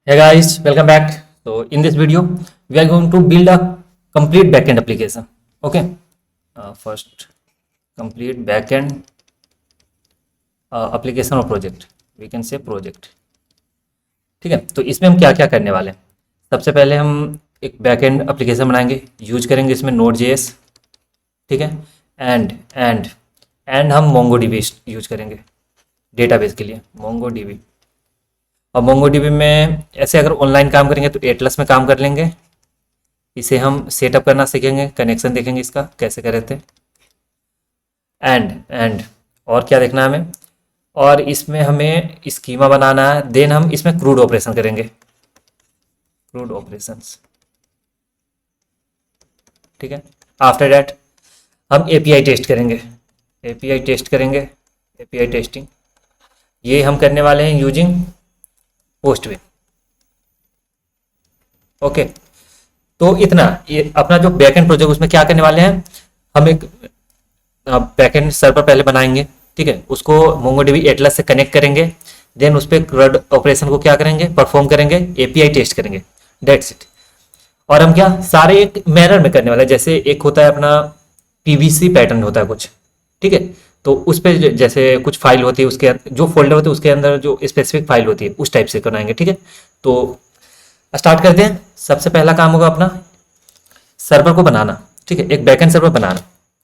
Hey guys, welcome back. So in this video, we are going to build a complete backend application. Okay. First, complete backend application or project. We can say project. ठीक है. तो इसमें हम क्या क्या करने वाले हैं. सबसे पहले हम एक बैकएंड एप्लीकेशन बनाएंगे. यूज करेंगे इसमें Node.js. ठीक है. एंड हम MongoDB यूज करेंगे डेटाबेस के लिए. MongoDB. और MongoDB में ऐसे अगर ऑनलाइन काम करेंगे तो एटलस में काम कर लेंगे. इसे हम सेटअप करना सीखेंगे. कनेक्शन देखेंगे इसका कैसे करे थे. एंड और क्या देखना है हमें. और इसमें हमें स्कीमा बनाना है. देन हम इसमें क्रूड ऑपरेशन करेंगे. Crude operations. ठीक है. आफ्टर दैट हम एपीआई टेस्ट करेंगे. एपीआई टेस्टिंग ये हम करने वाले हैं यूजिंग पोस्टवे. ओके. तो इतना ये अपना जो बैकएंड प्रोजेक्ट उसमें क्या करने वाले हैं. हम एक बैकएंड सर्वर पहले बनाएंगे. ठीक है. उसको MongoDB एटलस से कनेक्ट करेंगे. देन उस पर CRUD ऑपरेशन को क्या करेंगे, परफॉर्म करेंगे. एपीआई टेस्ट करेंगे. That's it. और हम क्या सारे एक मैनर में करने वाले हैं. जैसे एक होता है अपना पीवीसी पैटर्न होता है कुछ. ठीक है. तो उस पर जैसे कुछ फाइल होती है, उसके जो फोल्डर होते हैं उसके अंदर जो स्पेसिफिक फाइल होती है उस टाइप से बनाएंगे. ठीक है. तो स्टार्ट करते हैं. सबसे पहला काम होगा अपना सर्वर को बनाना. ठीक है. एक बैकएंड सर्वर बनाना.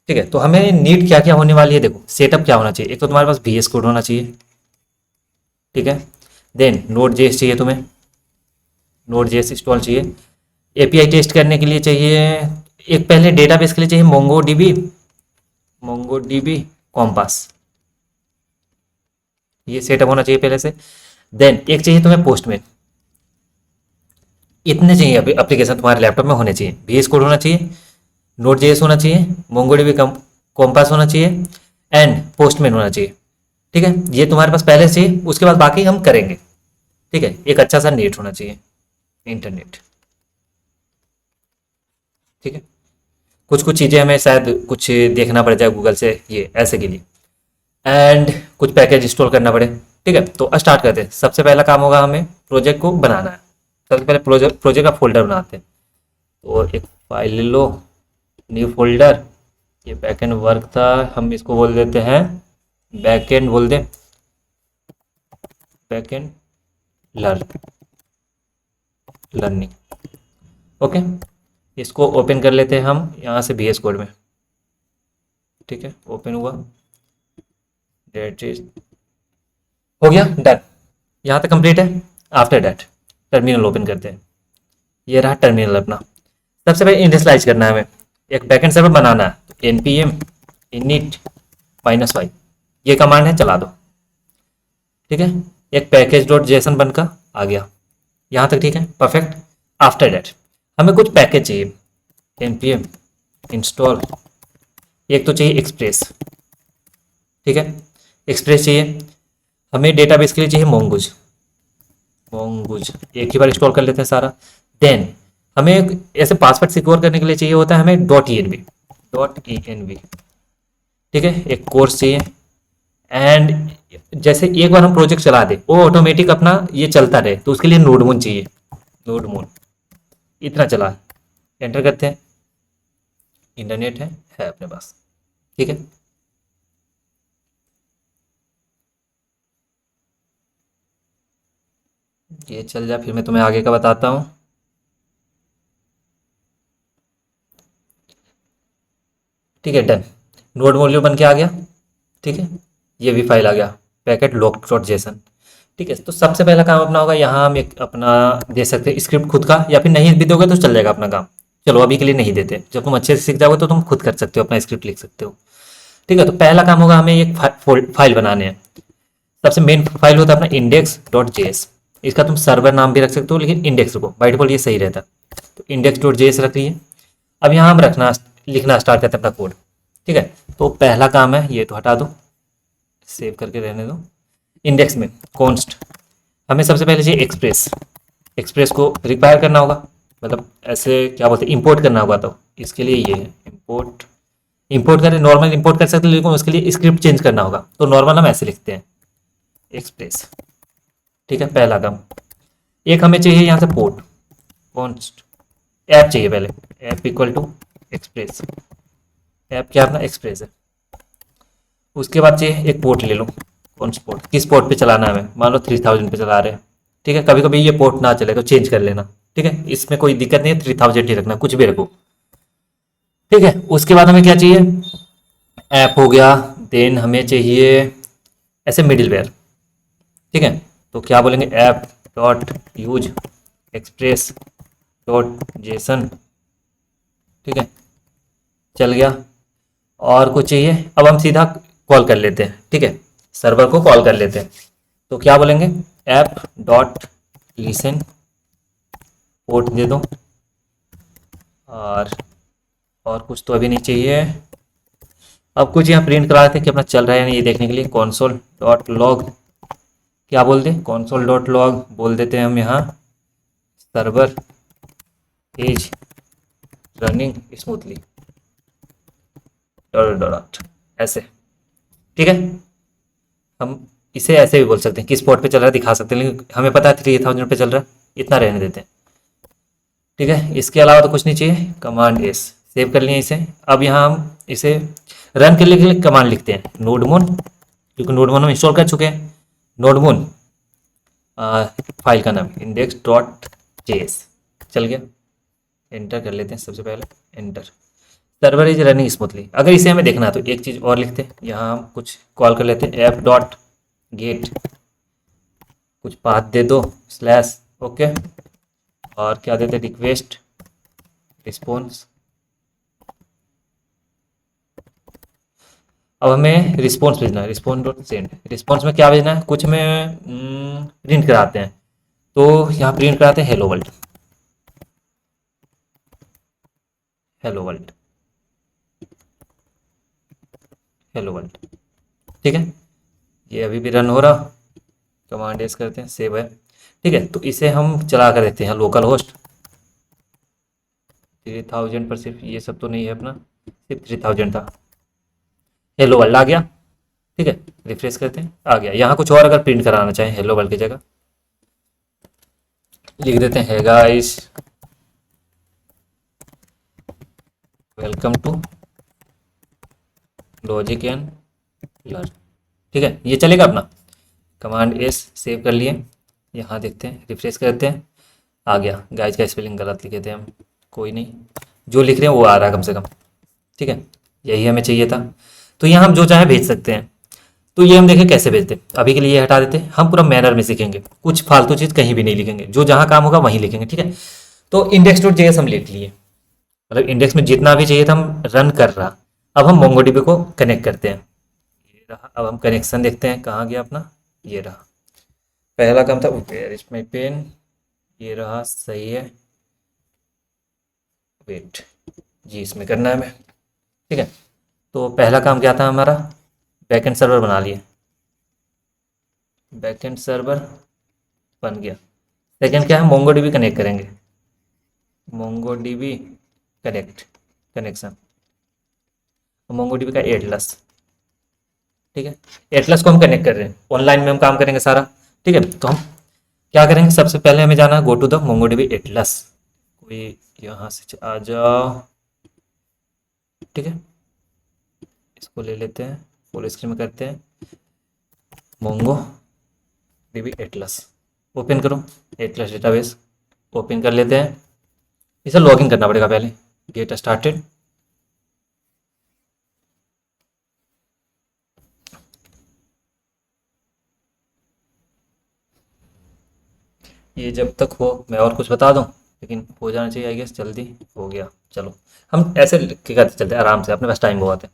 ठीक है. तो हमें नीड क्या क्या होने वाली है. देखो सेटअप क्या होना चाहिए. एक तो तुम्हारे पास VS कोड होना चाहिए. ठीक है. देन Node.js चाहिए तुम्हें. Node.js इंस्टॉल चाहिए. एपीआई टेस्ट करने के लिए चाहिए. एक पहले डेटाबेस के लिए चाहिए MongoDB कॉम्पास. ये सेटअप होना चाहिए पहले से. देन एक चाहिए तुम्हें पोस्टमैन. इतने चाहिए अभी एप्लीकेशन तुम्हारे लैपटॉप में होने चाहिए. VS कोड होना चाहिए. Node.js होना चाहिए. MongoDB कॉम्पास होना चाहिए. एंड पोस्टमैन होना चाहिए. ठीक है. ये तुम्हारे पास पहले से चाहिए. उसके बाद बाकी हम करेंगे. ठीक है. एक अच्छा सा नेट होना चाहिए, इंटरनेट. ठीक है. कुछ कुछ चीज़ें हमें शायद कुछ देखना पड़ जाए गूगल से ये ऐसे के लिए. एंड कुछ पैकेज इंस्टॉल करना पड़े. ठीक है. तो स्टार्ट करते हैं. सबसे पहला काम होगा हमें प्रोजेक्ट को बनाना है. सबसे पहले प्रोजेक्ट का फोल्डर बनाते हैं. तो एक फाइल ले लो, न्यू फोल्डर. ये बैकएंड वर्क था, हम इसको बोल देते हैं बैकएंड. बोल दे बैकएंड लर्निंग. ओके. इसको ओपन कर लेते हैं हम यहाँ से VS कोड में. ठीक है. ओपन हुआ. डेट इज हो गया. डन. यहाँ तक कंप्लीट है. आफ्टर डैट टर्मिनल ओपन करते हैं. ये रहा टर्मिनल अपना. सबसे पहले इनिशियलाइज करना है हमें. एक बैकएंड सर्वर बनाना है. तो npm init -y ये कमांड है, चला दो. ठीक है. एक पैकेज डॉट जेसन बनकर आ गया. यहाँ तक ठीक है. परफेक्ट. आफ्टर डैट हमें कुछ पैकेज चाहिए. npm install. एक तो चाहिए एक्सप्रेस. ठीक है. एक्सप्रेस चाहिए. हमें डेटाबेस के लिए चाहिए मोंगूज. एक ही बार इंस्टॉल कर लेते हैं सारा. देन हमें ऐसे पासवर्ड सिक्योर करने के लिए चाहिए होता है हमें .env. ठीक है. एक कोर्स चाहिए. एंड जैसे एक बार हम प्रोजेक्ट चला दे वो ऑटोमेटिक अपना ये चलता रहे तो उसके लिए नोडमून चाहिए. नोडमून इतना चला. एंटर करते हैं. इंटरनेट है अपने पास. ठीक है. ये चल जाए फिर मैं तुम्हें आगे का बताता हूँ. ठीक है. डन. नोड वॉल्यूम बन के आ गया. ठीक है. ये भी फाइल आ गया पैकेट लॉक डॉट जेसन. ठीक है. तो सबसे पहला काम अपना होगा यहाँ हम एक अपना दे सकते हैं स्क्रिप्ट खुद का, या फिर नहीं भी दोगे तो चल जाएगा अपना काम. चलो अभी के लिए नहीं देते. जब तुम अच्छे से सीख जाओगे तो तुम खुद कर सकते हो, अपना स्क्रिप्ट लिख सकते हो. ठीक है. तो पहला काम होगा हमें एक फाइल बनाने हैं. सबसे मेन फाइल होता है अपना index.js. इसका तुम सर्वर नाम भी रख सकते हो लेकिन इंडेक्स रखो. बाय डिफॉल्ट ये सही रहता. तो index.js रख लिए. अब यहाँ हम लिखना स्टार्ट करते हैं अपना कोड. ठीक है. तो पहला काम है ये तो हटा दो, सेव करके रहने दो. इंडेक्स में कॉन्स्ट हमें सबसे पहले चाहिए एक्सप्रेस को रिक्वायर करना होगा. मतलब ऐसे क्या बोलते हैं, इंपोर्ट करना होगा. तो इसके लिए ये है इंपोर्ट करें. नॉर्मल इंपोर्ट कर सकते हैं लेकिन उसके लिए स्क्रिप्ट चेंज करना होगा. तो नॉर्मल हम ऐसे लिखते हैं एक्सप्रेस. ठीक है. पहला काम. एक हमें चाहिए यहाँ से पोर्ट, कॉन्स्ट ऐप चाहिए पहले, app equal to express, app क्या अपना एक्सप्रेस है। उसके बाद चाहिए एक पोर्ट ले लो, कौन सा पोर्ट, किस पोर्ट पे चलाना है हमें, मान लो 3000 पे चला रहे हैं, ठीक है। कभी कभी ये पोर्ट ना चले तो चेंज कर लेना, ठीक है, इसमें कोई दिक्कत नहीं है, 3000 ही रखना, कुछ भी रखो, ठीक है। उसके बाद हमें क्या चाहिए, ऐप हो गया, देन हमें चाहिए ऐसे मिडिलवेयर, ठीक है। तो क्या बोलेंगे, app dot use express dot JSON, ठीक है, चल गया। और कुछ चाहिए, अब हम सीधा कॉल कर लेते हैं, ठीक है, सर्वर को कॉल कर लेते हैं। तो क्या बोलेंगे, ऐप डॉट लिसन, पोर्ट दे दो, और कुछ तो अभी नहीं चाहिए। अब कुछ यहाँ प्रिंट करा देते हैं कि अपना चल रहा है या नहीं, ये देखने के लिए console डॉट लॉग, क्या बोल दें, console डॉट लॉग बोल देते हैं हम यहाँ, server is running smoothly dot dot, ऐसे, ठीक है। हम इसे ऐसे भी बोल सकते हैं, किस पोर्ट पे चल रहा है दिखा सकते हैं, लेकिन हमें पता है 3000 पे चल रहा है, इतना रहने देते हैं, ठीक है। इसके अलावा तो कुछ नहीं चाहिए। कमांड एस, सेव कर लिए इसे। अब यहाँ हम इसे रन करने के लिए कमांड लिखते हैं नोडमोन, क्योंकि नोडमोन हम इंस्टॉल कर चुके हैं। नोडमोन फाइल का नाम इंडेक्स डॉट जेएस, चल गया। एंटर कर लेते हैं सबसे पहले, enter. Server is running smoothly. अगर इसे हमें देखना है तो एक चीज़ और लिखते हैं, यहाँ हम कुछ कॉल कर लेते हैं, ऐप डॉट गेट, कुछ पाथ दे दो स्लैश, ओके, और क्या देते हैं, रिक्वेस्ट रिस्पॉन्स। अब हमें रिस्पॉन्स भेजना है, रिस्पॉन्स डॉट सेंड। रिस्पॉन्स में क्या भेजना है, कुछ में प्रिंट कराते हैं, तो यहाँ प्रिंट कराते हैं hello world, hello world, hello world, ठीक है। ये अभी भी रन हो रहा, कमांड एस करते हैं, सेव है, ठीक है। तो इसे हम चला कर देते हैं लोकल होस्ट 3000 पर, सिर्फ ये सब तो नहीं है अपना, सिर्फ 3000 था। हेलो वर्ल्ड आ गया, ठीक है। रिफ्रेश करते हैं, आ गया। यहाँ कुछ और अगर प्रिंट कराना चाहें हेलो वर्ल्ड की जगह लिख देते हैं, है guys welcome to logic and learn, ठीक है, ये चलेगा अपना। कमांड एस, सेव कर लिए। यहाँ देखते हैं, रिफ्रेश करते हैं, आ गया। गाइस का स्पेलिंग गलत लिखे थे हम, कोई नहीं, जो लिख रहे हैं वो आ रहा है कम से कम, ठीक है। यही हमें चाहिए था। तो यहाँ हम जो चाहे भेज सकते हैं। तो ये हम देखें कैसे भेजते हैं। अभी के लिए ये हटा देते हैं, हम पूरा मैनर में सीखेंगे, कुछ फालतू चीज़ कहीं भी नहीं लिखेंगे, जो जहाँ काम होगा वहीं लिखेंगे, ठीक है। तो इंडेक्स डॉट जेएस हम लिख लिए, मतलब इंडेक्स में जितना भी चाहिए था हम रन कर रहा। अब हम मोंगोडीबी को कनेक्ट करते हैं, ये रहा। अब हम कनेक्शन देखते हैं, कहाँ गया अपना, ये रहा। पहला काम था वेयर इज माई पेन, ये रहा, सही है, वेट जी, इसमें करना है हमें, ठीक है। तो पहला काम क्या था हमारा, बैकएंड सर्वर बना लिए, बैकएंड सर्वर बन गया। सेकंड क्या है, मोंगोडीबी कनेक्ट करेंगे, मोंगोडीबी कनेक्ट, कनेक्शन, मोंगोडीबी का एटलस, ठीक है। एटलस को हम कनेक्ट कर रहे हैं, ऑनलाइन में हम काम करेंगे सारा, ठीक है। तो हम क्या करेंगे, सबसे पहले हमें जाना है go to the MongoDB Atlas, कोई यहाँ से आ जाओ, ठीक है। इसको ले लेते हैं, फुल स्क्रीन में करते हैं, मोंगो डीबी एटलस, ओपन करो, एटलस डेटाबेस ओपन कर लेते हैं। इसे लॉगिन करना पड़ेगा पहले, गेट स्टार्टेड, ये जब तक हो मैं और कुछ बता दूं, लेकिन हो जाना चाहिए आई गेस, जल्दी हो गया। चलो हम ऐसे के करते चलते हैं आराम से, अपने पास टाइम बहुत है।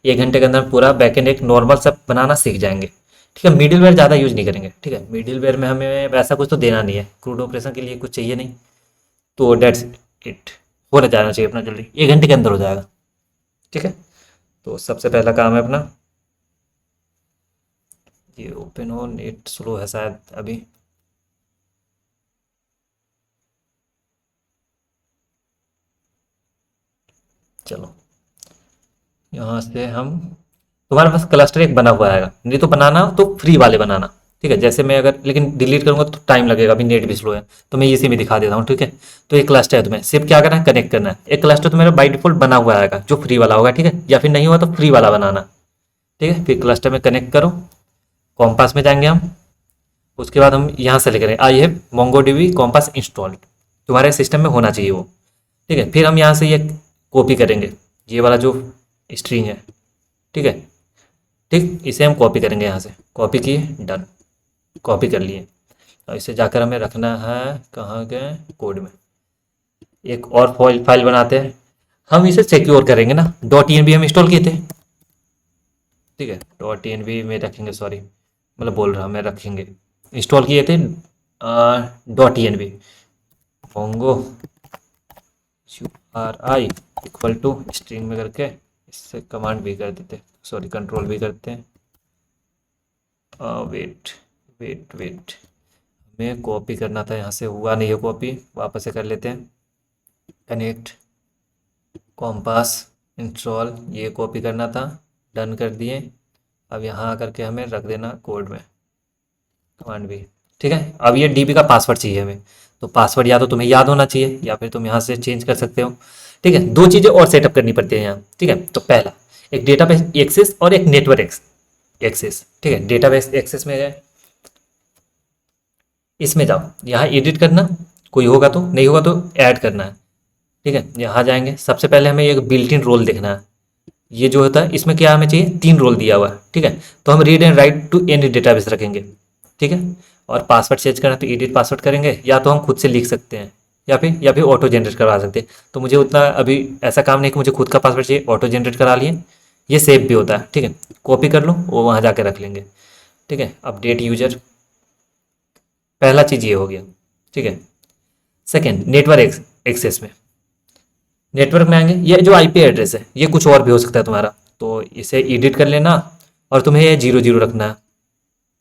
1 घंटे के अंदर पूरा बैकएंड एक नॉर्मल सा बनाना सीख जाएंगे, ठीक है। मिडिलवेयर ज़्यादा यूज नहीं करेंगे, ठीक है। मिडिलवेयर में हमें वैसा कुछ तो देना नहीं है, क्रूड ऑपरेशन के लिए कुछ चाहिए नहीं, तो डेट्स इट, हो जाना चाहिए अपना जल्दी, 1 घंटे के अंदर हो जाएगा, ठीक है। तो सबसे पहला काम है अपना, ये ओपन हो, नेट स्लो है शायद अभी, चलो यहाँ से हम, तुम्हारे पास क्लस्टर एक बना हुआ आएगा, नहीं तो बनाना हो तो फ्री वाले बनाना, ठीक है। जैसे मैं अगर लेकिन डिलीट करूंगा तो टाइम लगेगा, अभी नेट भी स्लो है, तो मैं इसी में दिखा देता हूँ। ठीक है, तो एक क्लस्टर है, तुम्हें सिर्फ क्या करना है, कनेक्ट करना है। एक क्लस्टर तो मेरा बाई डिफॉल्ट बना हुआ आएगा जो फ्री वाला होगा, ठीक है, या फिर नहीं हुआ तो फ्री वाला बनाना। ठीक है, फिर क्लस्टर में कनेक्ट करो, कॉम्पास में जाएंगे हम। उसके बाद हम यहाँ से लेकर आई है मोंगोडीबी कॉम्पास इंस्टॉल्ड, तुम्हारे सिस्टम में होना चाहिए वो। ठीक है, फिर हम यहाँ से ये कॉपी करेंगे, ये वाला जो स्ट्रिंग है। ठीक है, ठीक, इसे हम कॉपी करेंगे, यहाँ से कॉपी किए, डन, कॉपी कर लिए। और इसे जाकर हमें रखना है, कहाँ गए, कोड में। एक और फाइल बनाते हैं, हम इसे सिक्योर करेंगे ना, डॉट ई हम इंस्टॉल किए थे। ठीक है, डॉट ई में रखेंगे, सॉरी मतलब बोल रहा मैं, रखेंगे, इंस्टॉल किए थे dot E mongo U R I equal to string में करके, इससे कमांड भी कर देते, सॉरी कंट्रोल भी करते हैं। वेट वेट वेट, हमें कॉपी करना था, यहाँ से हुआ नहीं है कॉपी, वापस से कर लेते हैं। कनेक्ट कॉम्पास इंस्टॉल, ये कॉपी करना था, डन कर दिए। अब यहाँ आकर के हमें रख देना कोड में, कमांड भी। ठीक है, अब ये डीबी का पासवर्ड चाहिए हमें, तो पासवर्ड या तो तुम्हें याद होना चाहिए या फिर तुम यहाँ से चेंज कर सकते हो। ठीक है, दो चीज़ें और सेटअप करनी पड़ती है यहाँ। ठीक है, तो पहला एक डेटाबेस एक्सेस और एक नेटवर्क एक्सेस। ठीक है, डेटाबेस एक्सेस में गए, इसमें जाओ, यहाँ एडिट करना, कोई होगा तो, नहीं होगा तो ऐड करना है। ठीक है, यहाँ जाएंगे, सबसे पहले हमें एक बिल्ट इन रोल देखना है। ये जो होता है इसमें क्या हमें चाहिए, 3 रोल दिया हुआ है। ठीक है, तो हम read and write to any database रखेंगे। ठीक है, और पासवर्ड चेंज करना तो एडिट पासवर्ड करेंगे, या तो हम खुद से लिख सकते हैं, या फिर ऑटो जनरेट करवा सकते हैं। तो मुझे उतना अभी ऐसा काम नहीं कि मुझे खुद का पासवर्ड चाहिए, ऑटो जनरेट करा लिए, ये सेव भी होता है। ठीक है, कॉपी कर लो, वो वहाँ जाके रख लेंगे। ठीक है, अपडेट यूजर, पहला चीज़ ये हो गया। ठीक है, सेकेंड नेटवर्क एक्सेस में, नेटवर्क में आएंगे, ये जो आईपी एड्रेस है ये कुछ और भी हो सकता है तुम्हारा, तो इसे एडिट कर लेना, और तुम्हें ये 0 0 रखना है।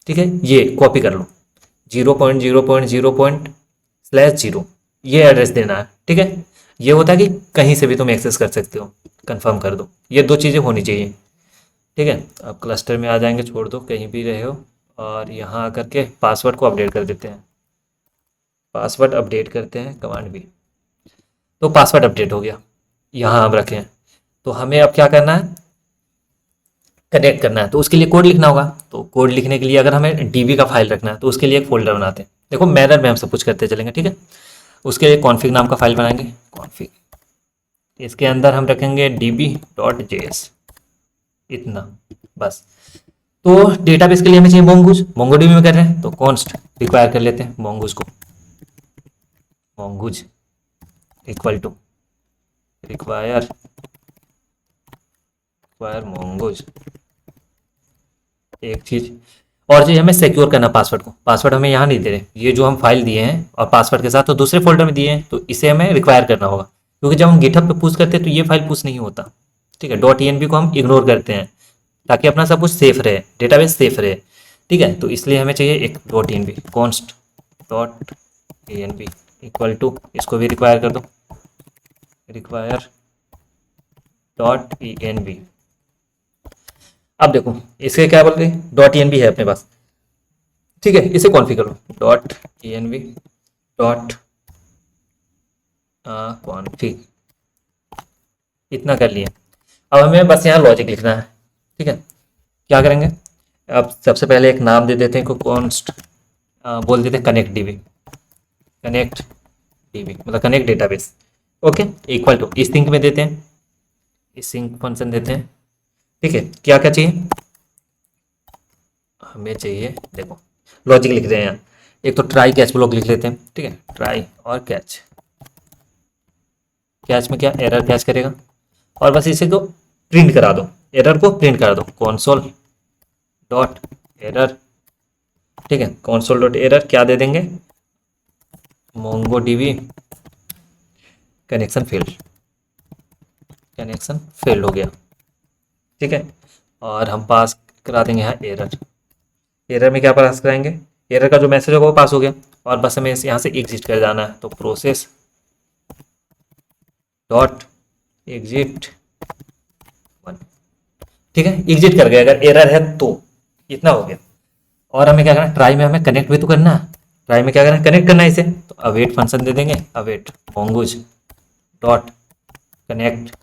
ठीक है, ये कॉपी कर लो, 0.0.0./0, ये एड्रेस देना है। ठीक है, ये होता है कि कहीं से भी तुम एक्सेस कर सकते हो, कंफर्म कर दो, ये दो चीज़ें होनी चाहिए। ठीक है, अब क्लस्टर में आ जाएंगे, छोड़ दो कहीं भी रहे हो, और यहाँ आकर के पासवर्ड को अपडेट कर देते हैं, पासवर्ड अपडेट करते हैं, कमांड भी। तो पासवर्ड अपडेट हो गया, यहाँ हम रखें। तो हमें अब क्या करना है, कनेक्ट करना है, तो उसके लिए कोड लिखना होगा। तो कोड लिखने के लिए अगर हमें डीबी का फाइल रखना है तो उसके लिए एक फोल्डर बनाते हैं। देखो मैनर में हम सब कुछ करते चलेंगे। ठीक है, उसके लिए कॉन्फिग नाम का फाइल बनाएंगे, कॉन्फिग, इसके अंदर हम रखेंगे db.js, इतना बस। तो डेटाबेस के लिए हमें चाहिए मोंगूज, मोंगोडीबी में कर रहे हैं तो कॉन्स्ट रिक्वायर कर लेते हैं मोंगूज को, mongoose equal to require mongoose. एक चीज और चीज, हमें सिक्योर करना पासवर्ड को, पासवर्ड हमें यहाँ नहीं दे रहे, ये जो हम फाइल दिए हैं और पासवर्ड के साथ तो दूसरे फोल्डर में दिए हैं, तो इसे हमें रिक्वायर करना होगा, क्योंकि जब हम गिटहब पे पुश करते हैं तो ये फाइल पुश नहीं होता। ठीक है, डॉट ई को हम इग्नोर करते हैं ताकि अपना सब कुछ सेफ रहे, डेटाबेस सेफ रहे। ठीक है, तो इसलिए हमें चाहिए एक dot E const dot E equal to, इसको भी रिक्वायर कर दो, रिक्वायर डॉट ई। अब देखो इसके क्या बोल रहे, डॉट ई है अपने पास। ठीक है, इसे कॉन्फिगर करो, डॉट ई डॉट कॉन्फिग, इतना कर लिए। अब हमें बस यहाँ लॉजिक लिखना है। ठीक है, क्या करेंगे, अब सबसे पहले एक नाम दे देते हैं को, कॉन्स्ट बोल देते हैं कनेक्ट डीबी, कनेक्ट डीबी मतलब connect database. Okay, equal to async में देते हैं, इस सिंक फंक्शन देते हैं। ठीक है, क्या क्या चाहिए हमें, चाहिए देखो लॉजिक लिख रहे हैं यहाँ, एक तो ट्राई कैच ब्लॉक लिख लेते हैं। ठीक है, ट्राई और कैच, कैच में क्या एरर कैच करेगा, और बस इसे को प्रिंट करा दो, एरर को प्रिंट करा दो, कॉन्सोल डॉट एरर। ठीक है, कॉन्सोल डॉट एरर क्या दे देंगे, Mongo dB connection failed, connection failed हो गया। ठीक है, और हम पास करा देंगे यहाँ एरर, एरर में क्या पास कराएंगे, एरर का जो मैसेज होगा वो पास हो गया, और बस हमें यहाँ से एग्जिट कर जाना है, तो प्रोसेस डॉट एग्जिट 1। ठीक है, एग्जिट कर गया अगर एरर है तो, इतना हो गया। और हमें क्या करना है, ट्राई में हमें कनेक्ट भी तो करना है। ट्राई में क्या करना है, कनेक्ट करना है इसे, तो अवेट फंक्शन दे देंगे, अवेट mongoose डॉट कनेक्ट।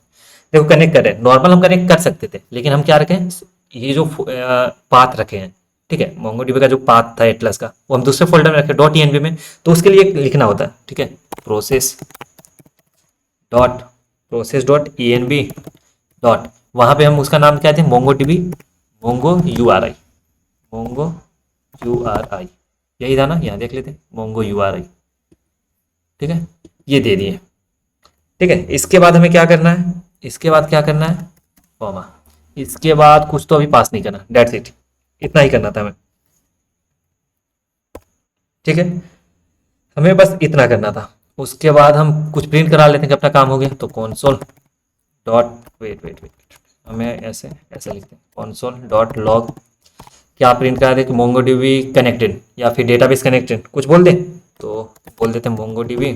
देखो कनेक्ट कर रहे हैं, नॉर्मल हम कनेक्ट कर सकते थे, लेकिन हम क्या रखें, ये जो पाथ रखे हैं, ठीक है, मोंगोडीबी का जो पाथ था एटलस का, वो हम दूसरे फोल्डर में रखे डॉट ईएनवी में, तो उसके लिए लिखना होता है, ठीक है, process dot process dot env dot, वहाँ पे हम उसका नाम क्या थे, MongoDB, Mongo URI, Mongo URI, यही था ना, यहाँ देख लेते, मोंगो यूआरआई, ठीक है, ये दे दिए। ठीक है, इसके बाद हमें क्या करना है, इसके बाद क्या करना है, कॉमा, इसके बाद कुछ तो अभी पास नहीं करना, डेट्स इट, इतना ही करना था हमें। ठीक है, हमें बस इतना करना था। उसके बाद हम कुछ प्रिंट करा लेते हैं कि अपना काम हो गया, तो console dot, wait wait wait, हमें ऐसे ऐसे लिखते हैं, कॉन्सोल डॉट लॉग, क्या प्रिंट करा दे कि मोंगोडीबी कनेक्टेड, या फिर डेटाबेस कनेक्टेड, कुछ बोल दे, तो बोल देते हैं मोंगोडीबी,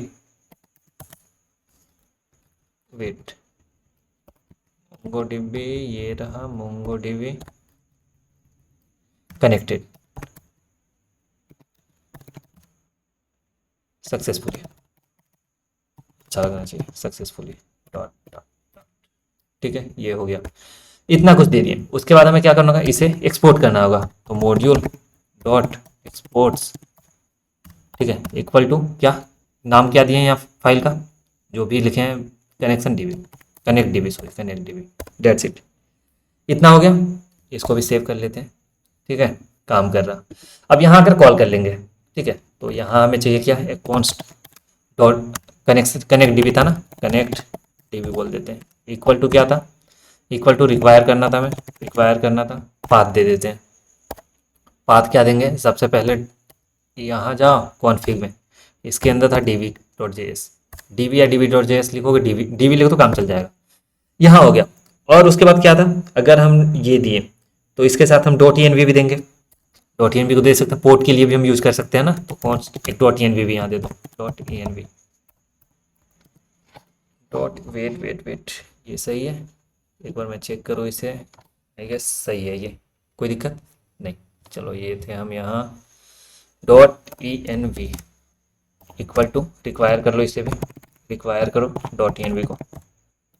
वेट, मोंगोडीबी, ये रहा मोंगोडीबी कनेक्टेड सक्सेसफुली, अच्छा लगना चाहिए, सक्सेसफुली डॉट डॉट, ठीक है, ये हो गया, इतना कुछ दे दिए। उसके बाद हमें क्या करना होगा, इसे एक्सपोर्ट करना होगा, तो मॉड्यूल डॉट एक्सपोर्ट्स, ठीक है, इक्वल टू क्या, नाम क्या दिए हैं यहाँ फाइल का, जो भी लिखे हैं, connection dB, connect dB, sorry connect dB, that's it, इतना हो गया। इसको भी सेव कर लेते हैं, ठीक है, काम कर रहा। अब यहाँ आकर कॉल कर लेंगे, ठीक है, तो यहाँ हमें चाहिए क्या, एक const dot connection, connect dB था ना, कनेक्ट डीबी बोल देते हैं, इक्वल टू क्या था, इक्वल टू रिक्वायर करना था, हमें रिक्वायर करना था, पाथ दे देते हैं। पाथ क्या देंगे, सबसे पहले यहाँ जाओ कॉन्फ़िग में, इसके अंदर था DV dot J S, DV या डीवी डॉट जे एस लिखोगे, डीवी डीवी लिखो तो काम चल जाएगा, यहाँ हो गया। और उसके बाद क्या था, अगर हम ये दिए तो इसके साथ हम डॉट ई भी देंगे, डॉट ई को दे सकते हैं, पोर्ट के लिए भी हम यूज़ कर सकते हैं ना, तो कौन एक डॉट ई भी यहाँ दे दो, dot E dot, wait wait wait, ये सही है, एक बार मैं चेक करूँ इसे, आई गेस सही है ये, कोई दिक्कत नहीं। चलो ये थे हम यहाँ, dot E N V equal to, require कर लो इसे भी, रिक्वायर करो डॉट ई एन वी को,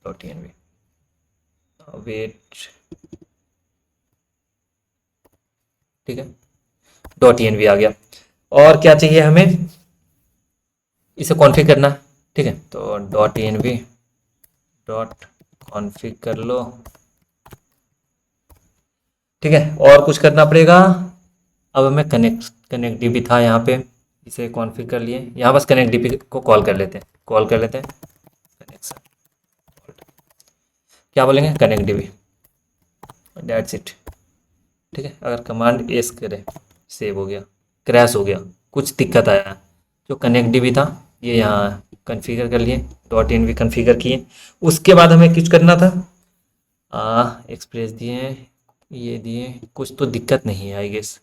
dot E N V, wait, ठीक है, डॉट ई एन वी आ गया। और क्या चाहिए हमें, इसे कॉन्फ़िग करना है, ठीक है, तो dot E N V dot config कर लो, ठीक है, और कुछ करना पड़ेगा। अब हमें कनेक्ट डीबी था यहाँ पे, इसे कॉन्फ़िग कर लिए, यहाँ बस कनेक्ट डीबी को कॉल कर लेते हैं, कॉल कर लेते हैं, कनेक्शन, क्या बोलेंगे, कनेक्ट डीबी, डेट्स इट, ठीक है। अगर कमांड एस करें, सेव हो गया, क्रैश हो गया, कुछ दिक्कत आया, जो कनेक्ट डीबी था ये यहाँ कन्फिगर कर लिए, डॉट इन भी कन्फिगर किए। उसके बाद हमें कुछ करना था, एक्सप्रेस दिए, ये दिए, कुछ तो दिक्कत नहीं है I guess,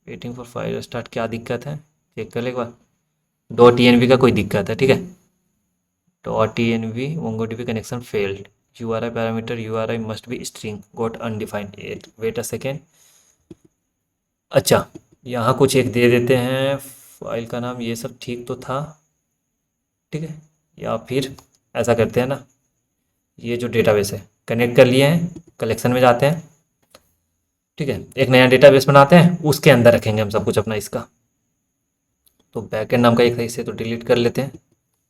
waiting for file start, क्या दिक्कत है चेक कर ले एक बार, डॉट ई एन वी का कोई दिक्कत है, ठीक है, dot E N V MongoDB connection failed, U R I parameter U R I must be string got undefined, wait a second, अच्छा यहाँ कुछ एक दे देते हैं, फाइल का नाम, ये सब ठीक तो था, ठीक है, या फिर ऐसा करते हैं ना, ये जो डेटाबेस है कनेक्ट कर लिए हैं, कलेक्शन में जाते हैं, ठीक है, एक नया डेटाबेस बनाते हैं, उसके अंदर रखेंगे हम सब कुछ अपना इसका, तो बैकएंड नाम का एक था, इसे तो डिलीट कर लेते हैं,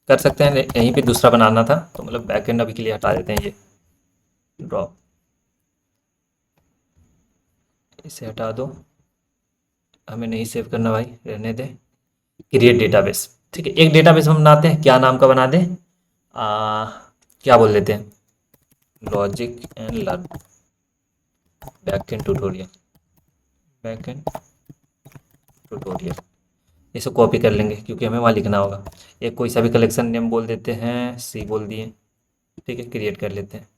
कर सकते हैं, यहीं पे दूसरा बनाना था, तो मतलब बैकएंड अभी के लिए हटा देते हैं, ये ड्रॉप, इसे हटा दो, हमें नहीं सेव करना भाई, रहने दे, क्रिएट डेटाबेस, ठीक है, एक डेटाबेस हम बनाते हैं, क्या नाम का बना दें, क्या बोल देते हैं, logic and learn backend tutorial, backend tutorial, इसे कॉपी कर लेंगे क्योंकि हमें वहाँ लिखना होगा, एक कोई सा भी कलेक्शन नेम बोल देते हैं, सी बोल दिए, ठीक है, क्रिएट कर लेते हैं,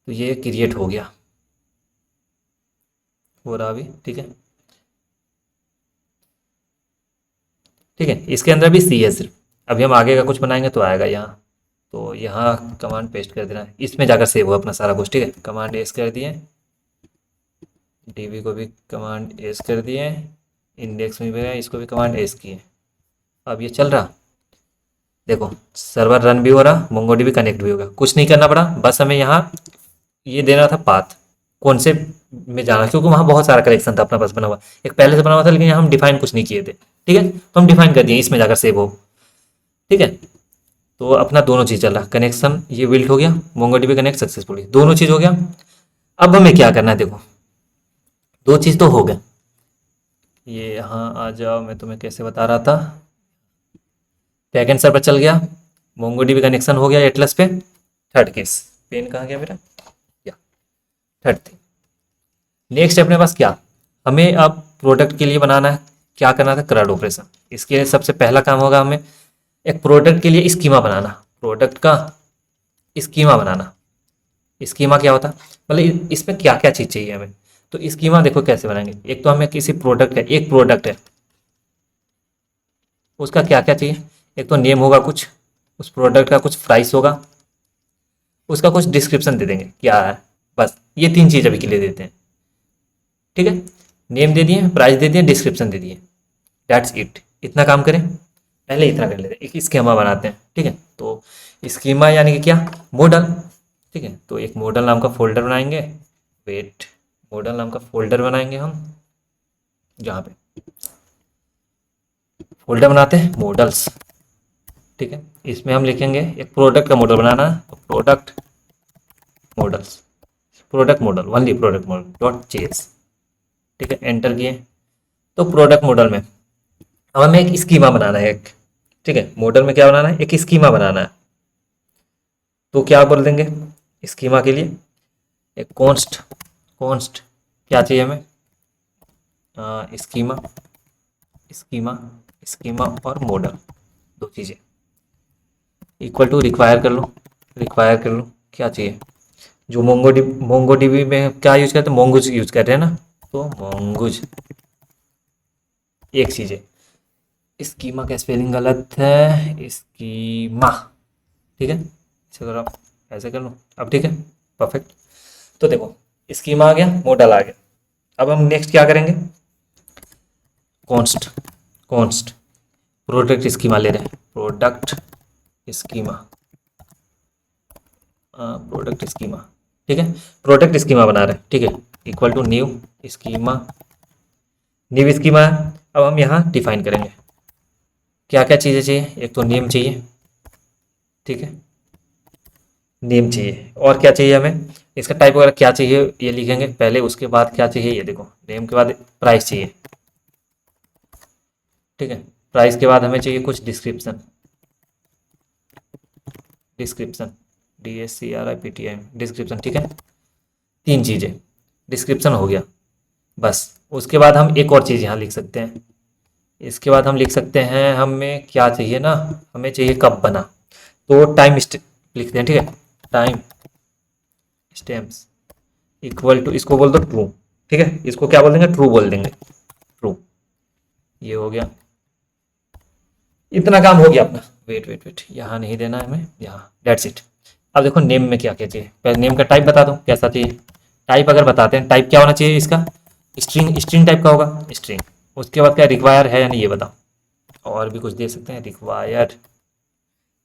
तो ये क्रिएट हो गया, हो रहा अभी, ठीक है, ठीक है, इसके अंदर भी सी है सिर्फ, अभी हम आगे का कुछ बनाएंगे तो आएगा यहाँ, तो यहाँ कमांड पेस्ट कर देना है, इसमें जाकर सेव हो अपना सारा कुछ, ठीक है, कमांड एस कर दिए, डीबी को भी कमांड एस कर दिए, इंडेक्स में भी है, इसको भी कमांड एस किए। अब ये चल रहा, देखो सर्वर रन भी हो रहा, मोंगोडीबी कनेक्ट भी हो गया, कुछ नहीं करना पड़ा, बस हमें यहाँ ये देना था पाथ, कौन से में जाना, क्योंकि वहाँ बहुत सारा कलेक्शन था अपना पास बना हुआ, एक पहले से बना हुआ था, लेकिन यहाँ हम डिफाइन कुछ नहीं किए थे। ठीक है, तो हम डिफाइन कर दिए इसमें जाकर सेव हो। ठीक है, तो अपना दोनों चीज़ चल रहा, कनेक्शन ये बिल्ड हो गया, मोंगोडीबी कनेक्ट सक्सेसफुली, दोनों चीज़ हो गया। अब हमें क्या करना है, देखो दो चीज़ तो हो गए, ये यहाँ आ जाओ, मैं तुम्हें कैसे बता रहा था, बैकएंड सर्वर चल गया, मोंगोडीबी कनेक्शन हो गया एटलस पे। थर्ड केस, पेन कहाँ गया मेरा, या थर्ड थिंग, नेक्स्ट अपने पास क्या, हमें अब प्रोडक्ट के लिए बनाना है, क्या करना था, CRUD ऑपरेशन। इसके लिए सबसे पहला काम होगा हमें एक प्रोडक्ट के लिए स्कीमा बनाना, प्रोडक्ट का स्कीमा बनाना। स्कीमा क्या होता है, मतलब इसमें क्या क्या चीज़ चाहिए हमें, तो स्कीमा देखो कैसे बनाएंगे, एक तो हमें किसी प्रोडक्ट है, एक प्रोडक्ट है, उसका क्या क्या चाहिए, एक तो नेम होगा कुछ, उस प्रोडक्ट का कुछ प्राइस होगा, उसका कुछ डिस्क्रिप्शन दे देंगे क्या है, बस ये तीन चीज़ अभी के लिए देते हैं। ठीक है, नेम दे दिए, प्राइस दे दिए, डिस्क्रिप्शन दे दिए, दैट्स इट, इतना काम करें, पहले इतना कर लेते हैं, एक स्कीमा बनाते हैं। ठीक है, तो स्कीमा यानी कि क्या, मॉडल। ठीक है, तो एक मॉडल नाम का फोल्डर बनाएंगे, वेट, मॉडल नाम का फोल्डर बनाएंगे हम, जहाँ पे फोल्डर बनाते हैं मॉडल्स। ठीक है, इसमें हम लिखेंगे एक प्रोडक्ट का मॉडल बनाना है, तो product models, product model only, product model dot JS. ठीक है, एंटर किए, तो प्रोडक्ट मॉडल में अब हमें एक स्कीमा बनाना है एक। ठीक है, मॉडल में क्या बनाना है, एक स्कीमा बनाना है, तो क्या बोल देंगे स्कीमा के लिए, एक कॉन्स्ट, कॉन्स्ट क्या चाहिए हमें, स्कीमा, स्कीमा, स्कीमा और मॉडल, दो चीज़ें, इक्वल टू रिक्वायर कर लो, रिक्वायर कर लो क्या चाहिए, जो मोंगो डीबी में क्या यूज करते हैं, मोंगूज यूज कर रहे हैं ना, तो मोंगूज, एक चीज़ है, स्कीमा का स्पेलिंग गलत है, स्कीमा। ठीक है, इसे अगर आप ऐसे कर लो, अब ठीक है, परफेक्ट। तो देखो स्कीमा आ गया, मॉडल आ गया, अब हम नेक्स्ट क्या करेंगे, कॉन्स्ट, कॉन्स्ट प्रोडक्ट स्कीमा ले रहे हैं, प्रोडक्ट स्कीमा, प्रोडक्ट स्कीमा। ठीक है, प्रोडक्ट स्कीमा बना रहे हैं, ठीक है, equal to new schema, new schema. अब हम यहाँ डिफाइन करेंगे क्या क्या चीज़ें चाहिए, एक तो नेम चाहिए, ठीक है, नेम चाहिए, और क्या चाहिए हमें, इसका टाइप वगैरह क्या चाहिए ये लिखेंगे पहले, उसके बाद क्या चाहिए ये देखो, नेम के बाद प्राइस चाहिए। ठीक है, प्राइस के बाद हमें चाहिए कुछ डिस्क्रिप्शन, डिस्क्रिप्शन, DSCRIPTION डिस्क्रिप्शन। ठीक है, तीन चीज़ें, डिस्क्रिप्शन हो गया, बस उसके बाद हम एक और चीज़ यहाँ लिख सकते हैं, इसके बाद हम लिख सकते हैं हमें क्या चाहिए ना, हमें चाहिए कब बना, तो टाइम लिखते हैं। ठीक है, टाइम स्टैम्प्स इक्वल टू, इसको बोल दो ट्रू। ठीक है, इसको क्या बोल देंगे, ट्रू बोल देंगे, ट्रू, ये हो गया, इतना काम हो गया अपना। वेट वेट वेट, यहाँ नहीं देना है हमें, यहाँ, डेट्स इट। अब देखो नेम में क्या क्या चाहिए, पहले नेम का टाइप बता दो कैसा चाहिए, टाइप अगर बताते हैं, टाइप क्या होना चाहिए इसका, स्ट्रिंग, स्ट्रिंग टाइप का होगा, स्ट्रिंग। उसके बाद क्या रिक्वायर है या नहीं ये बताओ, और भी कुछ दे सकते हैं, रिक्वायर।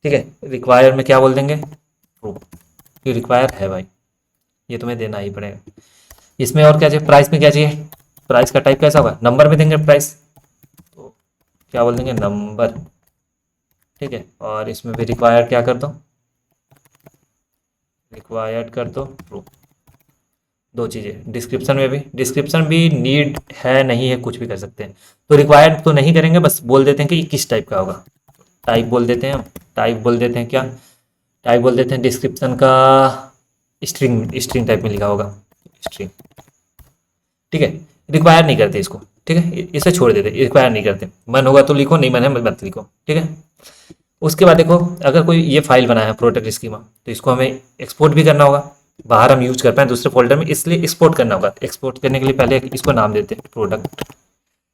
ठीक है, रिक्वायर में क्या बोल देंगे, ट्रू, ये रिक्वायर है भाई, ये तुम्हें देना ही पड़ेगा। इसमें और क्या चाहिए, प्राइस में क्या चाहिए, प्राइस का टाइप कैसा होगा, नंबर में देंगे प्राइस, तो क्या बोल देंगे, नंबर। ठीक है, और इसमें भी रिक्वायर क्या कर दो, रिक्वायर्ड कर दो ट्रू, दो चीज़ें। डिस्क्रिप्शन में भी, डिस्क्रिप्शन भी नीड है नहीं है कुछ भी कर सकते हैं, तो रिक्वायर्ड तो नहीं करेंगे, बस बोल देते हैं कि ये किस टाइप का होगा, टाइप बोल देते हैं हम, टाइप बोल देते हैं क्या, टाइप बोल देते हैं डिस्क्रिप्शन का स्ट्रिंग, स्ट्रिंग टाइप में लिखा होगा, स्ट्रिंग। ठीक है, रिक्वायर नहीं करते इसको, ठीक है, इसे छोड़ देते, रिक्वायर नहीं करते, मन होगा तो लिखो, नहीं मन है मत लिखो। ठीक है, उसके बाद देखो अगर कोई ये फाइल बनाया है प्रोडक्ट स्कीमा, तो इसको हमें एक्सपोर्ट भी करना होगा, बाहर हम यूज कर पाए दूसरे फोल्डर में, इसलिए एक्सपोर्ट करना होगा। एक्सपोर्ट करने के लिए पहले इसको नाम देते हैं प्रोडक्ट,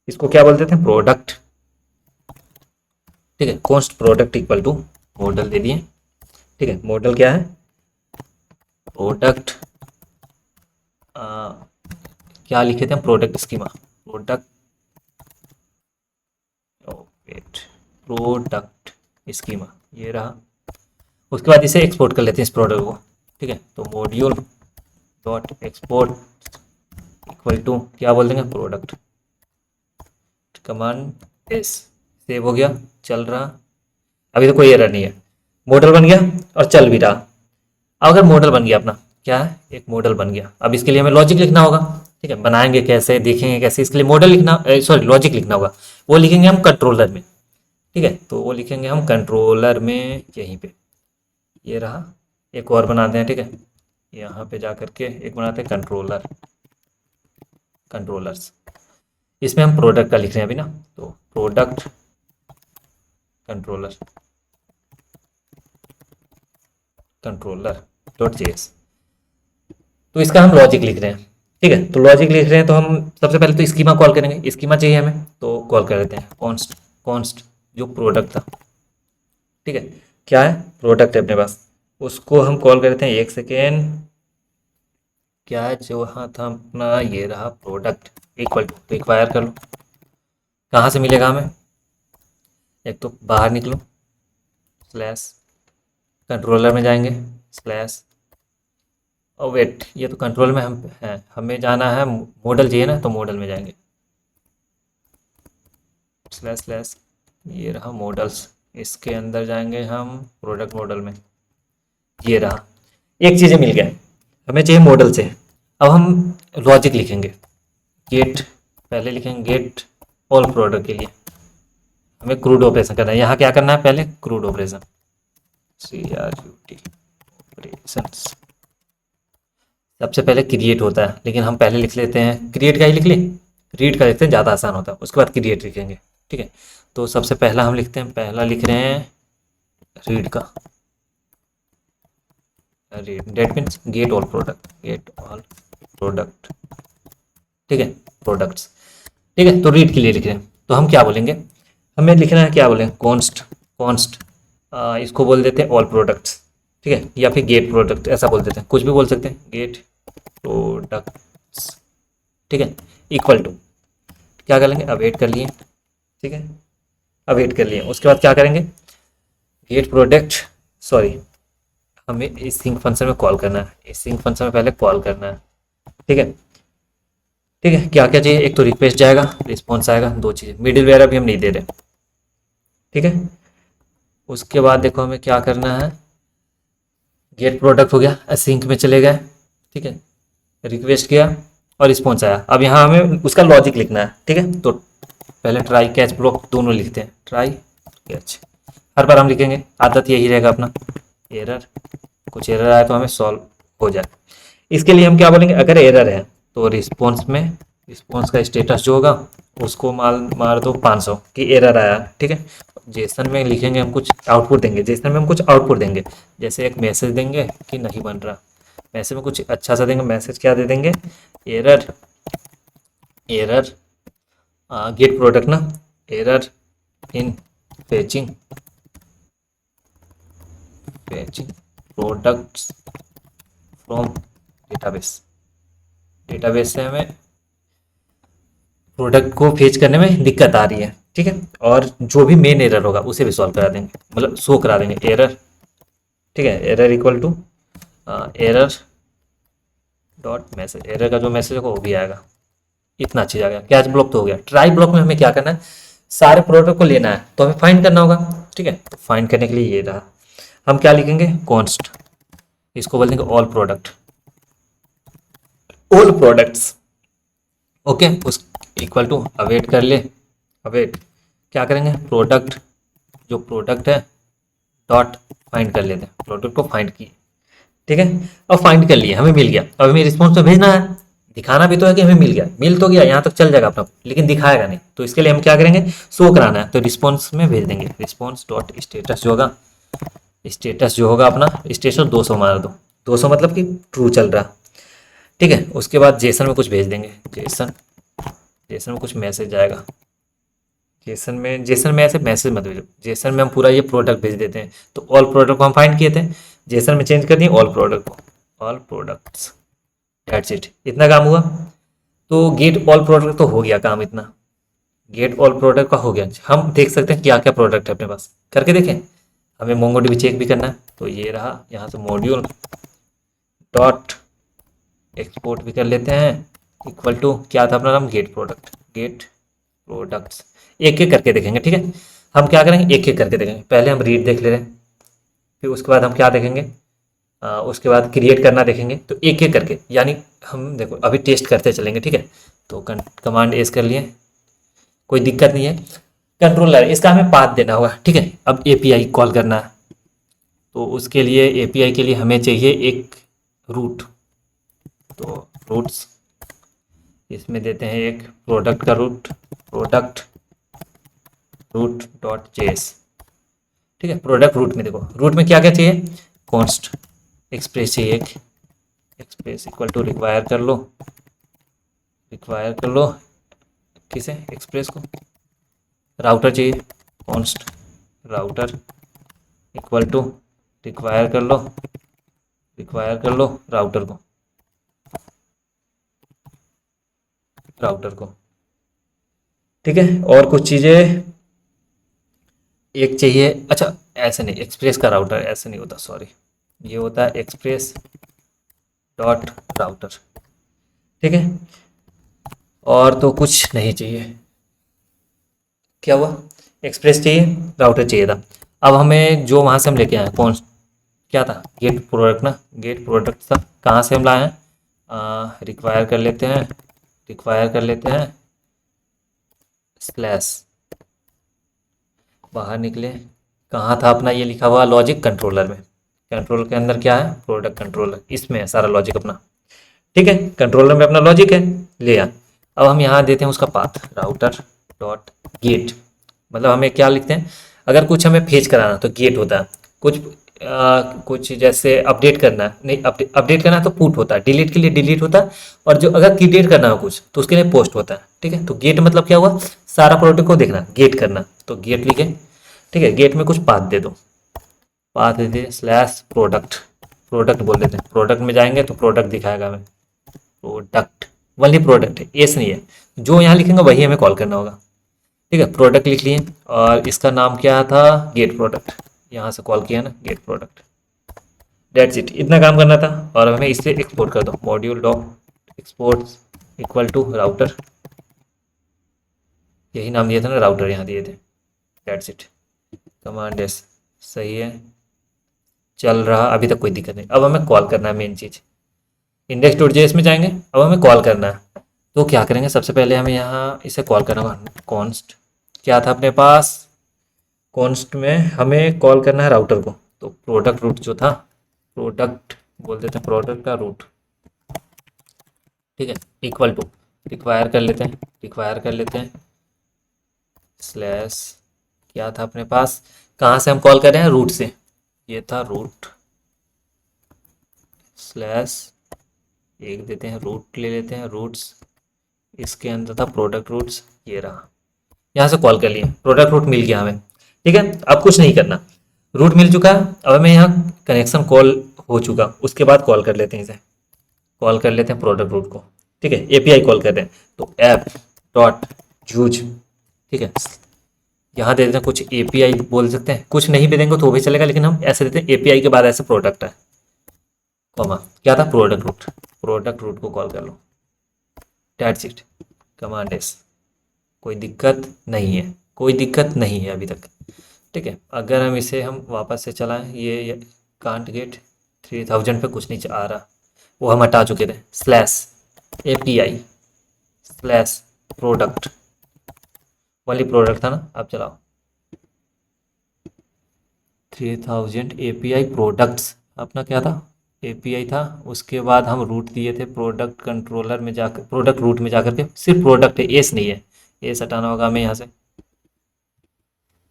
इसको क्या बोल देते हैं, प्रोडक्ट। ठीक है, const product equal to model दे दिए। ठीक है, मॉडल क्या है, प्रोडक्ट क्या लिखे थे हम, product schema, product, wait, product schema, ये रहा। उसके बाद इसे एक्सपोर्ट कर लेते हैं इस प्रोडक्ट को, ठीक है। तो module dot export equal to क्या बोल देंगे, प्रोडक्ट, कमांड एस, सेव हो गया, चल रहा, अभी तो कोई एरर नहीं है, मॉडल बन गया और चल भी रहा। अब अगर मॉडल बन गया अपना, क्या है, एक मॉडल बन गया, अब इसके लिए हमें लॉजिक लिखना होगा, ठीक है। बनाएंगे कैसे, देखेंगे कैसे, इसके लिए मॉडल लिखना, सॉरी लॉजिक लिखना होगा। वो लिखेंगे हम कंट्रोलर में, ठीक है। तो वो लिखेंगे हम कंट्रोलर में, यहीं पे ये रहा। एक और बनाते हैं, ठीक है, यहाँ पे जा करके एक बनाते हैं कंट्रोलर, कंट्रोलर्स। इसमें हम प्रोडक्ट का लिख रहे हैं अभी ना, तो product controller, controller dot JS. तो इसका हम लॉजिक लिख रहे हैं, ठीक है। तो लॉजिक लिख रहे हैं तो हम सबसे पहले तो स्कीमा कॉल करेंगे, स्कीमा चाहिए हमें तो कॉल कर देते हैं कॉन्स्ट, कॉन्स्ट जो प्रोडक्ट था, ठीक है। क्या है, प्रोडक्ट है अपने पास, उसको हम कॉल करते हैं, एक सेकेंड, क्या है जो वहाँ था अपना, ये रहा प्रोडक्ट इक्वल टू, तो एक्वायर कर लो। कहाँ से मिलेगा हमें, एक तो बाहर निकलो, स्लैश कंट्रोलर में जाएंगे, स्लैश, और वेट, ये तो कंट्रोल में हम हैं, हमें जाना है मॉडल चाहिए ना, तो मॉडल में जाएंगे, स्लैश स्लैश, ये रहा मॉडल्स, इसके अंदर जाएंगे हम प्रोडक्ट मॉडल में, ये रहा। एक चीज़ें मिल गया, हमें चाहिए मॉडल से। अब हम लॉजिक लिखेंगे, गेट, पहले लिखेंगे गेट ऑल प्रोडक्ट के लिए हमें क्रूड ऑपरेशन करना है। यहाँ क्या करना है, पहले क्रूड ऑपरेशन, CRUD ऑपरेशन, सबसे पहले क्रिएट होता है, लेकिन हम पहले लिख लेते हैं, क्रिएट का ही लिख लें, रीड का लिखते हैं, ज़्यादा आसान होता है, उसके बाद क्रिएट लिखेंगे, ठीक है। तो सबसे पहला हम लिखते हैं, पहला लिख रहे हैं रीड का, read, that means get all product, get all product, ठीक है, प्रोडक्ट्स, ठीक है। तो रीड के लिए लिख रहे हैं, तो हम क्या बोलेंगे, हमें लिखना है, क्या बोलेंगे, कॉन्स्ट, कॉन्स्ट, इसको बोल देते हैं ऑल प्रोडक्ट्स, ठीक है, या फिर गेट प्रोडक्ट ऐसा बोल देते हैं, कुछ भी बोल सकते हैं, गेट प्रोडक्ट्स, ठीक है, इक्वल टू, क्या करेंगे, अवेट कर लिए, ठीक है, अवेट कर लिए। उसके बाद क्या करेंगे, गेट प्रोडक्ट, सॉरी, हमें इस सिंक फंक्शन में कॉल करना है, इस सिंक फंक्शन में पहले कॉल करना है, ठीक है, ठीक है। क्या क्या चाहिए, एक तो रिक्वेस्ट जाएगा, रिस्पॉन्स आएगा, दो चीज़ें, मिडिल वेयर अभी हम नहीं दे रहे, ठीक है। उसके बाद देखो हमें क्या करना है, गेट प्रोडक्ट हो गया, सिंक में चले गए, ठीक है, रिक्वेस्ट किया और रिस्पॉन्स आया। अब यहाँ हमें उसका लॉजिक लिखना है, ठीक है। तो पहले ट्राई कैच ब्लॉक दोनों लिखते हैं, ट्राई कैच, हर बार हम लिखेंगे, आदत यही रहेगा अपना, एरर, कुछ एरर आया तो हमें सॉल्व हो जाए। इसके लिए हम क्या बोलेंगे, अगर एरर है तो रिस्पॉन्स में, रिस्पॉन्स का स्टेटस जो होगा उसको मार दो 500 कि एरर आया, ठीक है। जेसन में लिखेंगे, हम कुछ आउटपुट देंगे, जेसन में हम कुछ आउटपुट देंगे, जैसे एक मैसेज देंगे कि नहीं बन रहा, मैसेज में कुछ अच्छा सा देंगे, मैसेज क्या दे देंगे, एरर, एरर गेट प्रोडक्ट ना, error in fetching, fetching products from database, database से हमें प्रोडक्ट को फेच करने में दिक्कत आ रही है, ठीक है। और जो भी मेन एरर होगा उसे भी सॉल्व करा देंगे, मतलब शो करा देंगे एरर, ठीक है, error equal to error dot message, error का जो मैसेज होगा वो भी आएगा। इतना चीज आ गया, कैच ब्लॉक तो हो गया। ट्राई ब्लॉक में हमें क्या करना है, सारे प्रोडक्ट को लेना है तो हमें फाइंड करना होगा, ठीक है। तो फाइंड करने के लिए ये रहा, हम क्या लिखेंगे, कॉन्स्ट, इसको बोल देंगे all product, all products, okay. उस इक्वल टू अवेट कर ले, अवेट क्या करेंगे, प्रोडक्ट, जो प्रोडक्ट है डॉट फाइंड कर लेते हैं, प्रोडक्ट को फाइंड किए, ठीक है। अब फाइंड कर लिए, हमें मिल गया, अब हमें रिस्पॉन्स में भेजना है, दिखाना भी तो है कि हमें मिल गया, मिल तो गया, यहाँ तक चल जाएगा अपना, लेकिन दिखाएगा नहीं, तो इसके लिए हम क्या करेंगे, शो कराना है, तो रिस्पॉन्स में भेज देंगे, रिस्पॉन्स डॉट स्टेटस जो होगा, स्टेटस जो होगा अपना, स्टेटस 200 मार दो, 200 मतलब कि ट्रू चल रहा, ठीक है। उसके बाद जेसन में कुछ भेज देंगे, जेसन, जेसन में कुछ मैसेज आएगा, जेसन में ऐसे मैसेज मत भेजो, जेसन में हम पूरा ये प्रोडक्ट भेज देते हैं। तो ऑल प्रोडक्ट को हम फाइंड किए थे, जेसन में चेंज कर दिए ऑल प्रोडक्ट को, ऑल प्रोडक्ट्स, दैट्स इट, इतना काम हुआ। तो गेट ऑल प्रोडक्ट तो हो गया काम इतना, गेट ऑल प्रोडक्ट का हो गया। हम देख सकते हैं क्या क्या प्रोडक्ट है अपने पास, करके देखें। हमें मोंगोडीबी चेक भी करना है, तो ये रहा, यहाँ से मॉड्यूल डॉट एक्सपोर्ट भी कर लेते हैं, इक्वल टू क्या था अपना नाम, गेट प्रोडक्ट, गेट प्रोडक्ट्स। एक एक करके देखेंगे, ठीक है। हम क्या करेंगे, एक एक करके देखेंगे। पहले हम रीड देख ले रहे हैं, फिर उसके बाद हम क्या देखेंगे, उसके बाद क्रिएट करना देखेंगे। तो एक एक करके, यानी हम देखो अभी टेस्ट करते चलेंगे, ठीक है। तो कमांड एस कर लिए, कोई दिक्कत नहीं है। कंट्रोलर, इसका हमें पाथ देना होगा, ठीक है। अब एपीआई कॉल करना है, तो उसके लिए एपीआई के लिए हमें चाहिए एक रूट। तो रूट्स, इसमें देते हैं एक प्रोडक्ट का route, product route dot JS, ठीक है। प्रोडक्ट रूट में देखो, रूट में क्या क्या चाहिए, कॉन्स्ट एक्सप्रेस चाहिए एक, एक्सप्रेस इक्वल टू रिक्वायर कर लो, रिक्वायर कर लो किसे, एक्सप्रेस को। राउटर चाहिए, const router equal to require कर लो, रिक्वायर कर लो राउटर को, राउटर को, ठीक है। और कुछ चीज़ें एक चाहिए, अच्छा ऐसे नहीं, एक्सप्रेस का राउटर ऐसे नहीं होता, सॉरी, ये होता है एक्सप्रेस डॉट राउटर, ठीक है। और तो कुछ नहीं चाहिए, क्या हुआ, एक्सप्रेस चाहिए, राउटर चाहिए था। अब हमें जो वहाँ से हम लेके आए कौन, क्या था, गेट प्रोडक्ट ना, गेट प्रोडक्ट था, कहाँ से हम लाए हैं, रिक्वायर कर लेते हैं, रिक्वायर कर लेते हैं स्लैश, बाहर निकले, कहाँ था अपना ये लिखा हुआ लॉजिक कंट्रोलर में, कंट्रोल के अंदर क्या है, प्रोडक्ट कंट्रोलर, इसमें है सारा लॉजिक अपना, ठीक है। कंट्रोलर में अपना लॉजिक है, ले आ। अब हम यहाँ देते हैं उसका पाथ, राउटर डॉट गेट, मतलब हमें क्या लिखते हैं, अगर कुछ हमें फेच कराना तो गेट होता है, कुछ कुछ जैसे अपडेट करना है, नहीं अपडेट करना है तो पुट होता है, डिलीट के लिए डिलीट होता है, और जो अगर क्रिएट करना हो कुछ तो उसके लिए पोस्ट होता है, ठीक है। तो गेट मतलब क्या हुआ, सारा प्रोडक्ट को देखना, गेट करना, तो गेट लिखे, ठीक है। गेट में कुछ पाथ दे दो, पाथ दे दे स्लैश प्रोडक्ट, प्रोडक्ट बोल देते हैं, प्रोडक्ट में जाएंगे तो प्रोडक्ट दिखाएगा हमें, प्रोडक्ट, वनली प्रोडक्ट है, एस नहीं है, जो यहाँ लिखेंगे वही हमें कॉल करना होगा, ठीक है। प्रोडक्ट लिख लिए, और इसका नाम क्या था, गेट प्रोडक्ट, यहाँ से कॉल किया ना, गेट प्रोडक्ट, डेट्स इट, इतना काम करना था। और हमें इसे एक्सपोर्ट कर दो, module dot export equal to router, यही नाम दिया था ना, राउटर यहाँ दिए थे, डेट्स इट। कमांड एस, सही है, चल रहा अभी तक, कोई दिक्कत नहीं। अब हमें कॉल करना है मेन चीज़, इंडेक्स डॉट जेएस में जाएंगे, अब हमें कॉल करना है। तो क्या करेंगे, सबसे पहले हमें यहाँ इसे कॉल करना होगा, कॉन्स्ट क्या था अपने पास, कॉन्स्ट में हमें कॉल करना है राउटर को, तो प्रोडक्ट रूट जो था, प्रोडक्ट बोल देते हैं, प्रोडक्ट का रूट, ठीक है, इक्वल टू रिक्वायर कर लेते हैं, रिक्वायर कर लेते हैं स्लैश, क्या था अपने पास, कहाँ से हम कॉल कर रहे हैं, रूट से, ये था रूट, स्लैश एक देते हैं, रूट ले लेते हैं, रूट्स, इसके अंदर था प्रोडक्ट रूट्स, ये रहा, यहाँ से कॉल कर लिए, प्रोडक्ट रूट मिल गया हमें, ठीक है। अब कुछ नहीं करना, रूट मिल चुका है, अब हमें यहाँ कनेक्शन कॉल हो चुका, उसके बाद कॉल कर लेते हैं इसे, कॉल कर लेते हैं प्रोडक्ट रूट को, ठीक है। एपीआई कॉल कर रहे हैं, तो ऐप डॉट यूज, ठीक है, यहाँ दे देते हैं कुछ एपीआई बोल सकते हैं, कुछ नहीं भी देंगे तो भी चलेगा, लेकिन हम ऐसे देते हैं एपीआई के बाद ऐसे प्रोडक्ट है, कॉमा क्या था, प्रोडक्ट रूट, प्रोडक्ट रूट को कॉल कर लो, डेट्स इट। कमांड एस, कोई दिक्कत नहीं है, कोई दिक्कत नहीं है अभी तक, ठीक है। अगर हम इसे हम वापस से चलाएं, ये कांट गेट 3000 पे कुछ नहीं आ रहा, वो हम हटा चुके थे, स्लैश एपीआई स्लैश प्रोडक्ट, वाली प्रोडक्ट था ना, अब चलाओ 3000 एपीआई प्रोडक्ट्स, अपना क्या था, एपीआई था, उसके बाद हम रूट दिए थे, प्रोडक्ट कंट्रोलर में जाकर, प्रोडक्ट रूट में जाकर के सिर्फ प्रोडक्ट है, एस नहीं है, एस हटाना होगा हमें यहाँ से,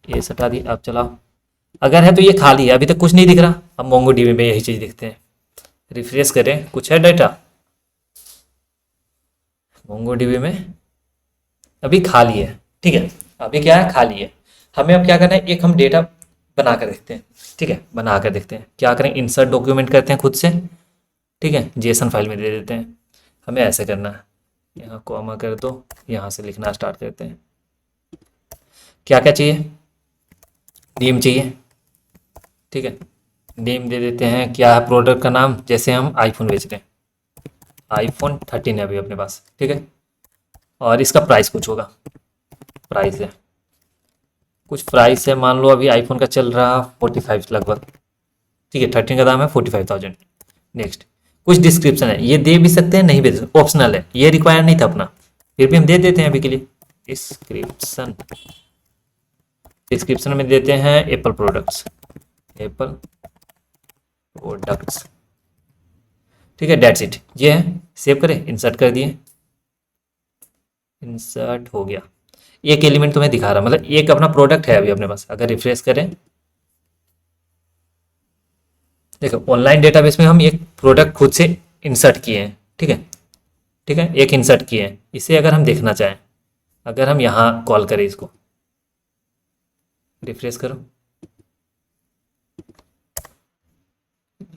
एस हटा दी। अब चलाओ, अगर है तो ये खाली है, अभी तक कुछ नहीं दिख रहा, हम मोंगो डीबी में यही चीज़ दिखते हैं, रिफ्रेश करें, कुछ है डाटा, मोंगो डीबी में अभी खाली है, ठीक है, अभी क्या है, खाली है। हमें अब क्या करना है, एक हम डेटा बना कर देखते हैं, ठीक है, बना कर देखते हैं, क्या करें, इंसर्ट डॉक्यूमेंट करते हैं खुद से, ठीक है, जेसन फाइल में दे देते हैं, हमें ऐसे करना है, यहाँ कॉमा कर दो, यहाँ से लिखना स्टार्ट करते हैं। क्या क्या चाहिए? नेम चाहिए, ठीक है। नेम दे देते हैं, क्या है प्रोडक्ट का नाम, जैसे हम आईफोन बेच रहे हैं, आईफोन 13 है अभी अपने पास, ठीक है। और इसका प्राइस कुछ होगा, प्राइस है कुछ, प्राइस है मान लो अभी आईफोन का चल रहा 45 लगभग, ठीक है। 13 का दाम है 45,000। नेक्स्ट, कुछ डिस्क्रिप्शन है, ये दे भी सकते हैं, नहीं भी दे सकते, ऑप्शनल है, ये रिक्वायर नहीं था अपना, फिर भी हम दे देते हैं अभी के लिए। डिस्क्रिप्शन, डिस्क्रिप्शन में देते हैं एप्पल प्रोडक्ट्स, एप्पल प्रोडक्ट्स, ठीक है। डेट्स इट, ये है। सेव करें, इंसर्ट कर दिए, इंसर्ट हो गया। एक एलिमेंट तुम्हें दिखा रहा, मतलब एक अपना प्रोडक्ट है अभी अपने पास। अगर रिफ्रेश करें, देखो ऑनलाइन डेटाबेस में हम एक प्रोडक्ट खुद से इंसर्ट किए हैं, ठीक है, ठीक है, एक इंसर्ट किए हैं। इसे अगर हम देखना चाहें, अगर हम यहाँ कॉल करें, इसको रिफ्रेश करो,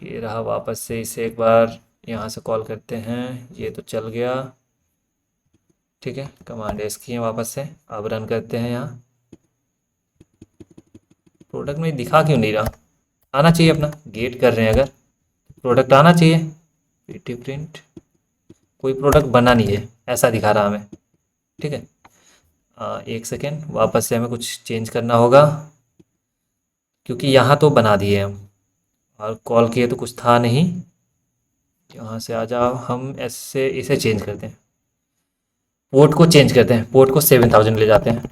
ये रहा। वापस से इसे एक बार यहाँ से कॉल करते हैं, ये तो चल गया, ठीक है। कमांड एस किए वापस से, अब रन करते हैं। यहाँ प्रोडक्ट में दिखा क्यों नहीं रहा? आना चाहिए अपना, गेट कर रहे हैं अगर, प्रोडक्ट आना चाहिए। पीटी प्रिंट, कोई प्रोडक्ट बना नहीं है, ऐसा दिखा रहा हमें, ठीक है। एक सेकेंड, वापस से हमें कुछ चेंज करना होगा, क्योंकि यहाँ तो बना दिए हम, और कॉल किए तो कुछ था नहीं। यहाँ से आ जाओ, हम ऐसे इसे चेंज करते हैं, पोर्ट को चेंज करते हैं, पोर्ट को 7000 ले जाते हैं।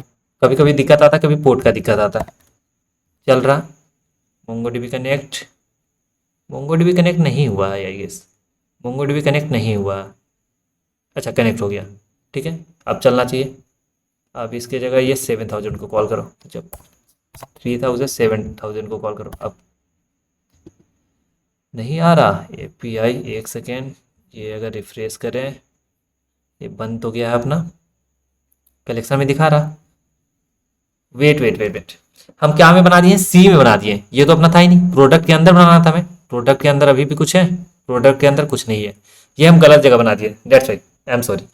कभी कभी दिक्कत आता है, कभी पोर्ट का दिक्कत आता है। चल रहा, मोंगोडीबी कनेक्ट, मोंगोडीबी कनेक्ट नहीं हुआ है आई गेस, मोंगोडीबी कनेक्ट नहीं हुआ है। अच्छा कनेक्ट हो गया, ठीक है, अब चलना चाहिए। अब इसके जगह ये 7000 को कॉल करो, जब 3000 7000 को कॉल करो। अब नहीं आ रहा एपीआई, एक सेकेंड, ये अगर रिफ्रेश करें, ये बंद तो गया है अपना, कलेक्शन में दिखा रहा। वेट वेट वेट वेट, हम क्या में बना दिए? सी में बना दिए, ये तो अपना था ही नहीं, प्रोडक्ट के अंदर बनाना था हमें। प्रोडक्ट के अंदर अभी भी कुछ है? प्रोडक्ट के अंदर कुछ नहीं है, ये हम गलत जगह बना दिए, that's why, I am sorry.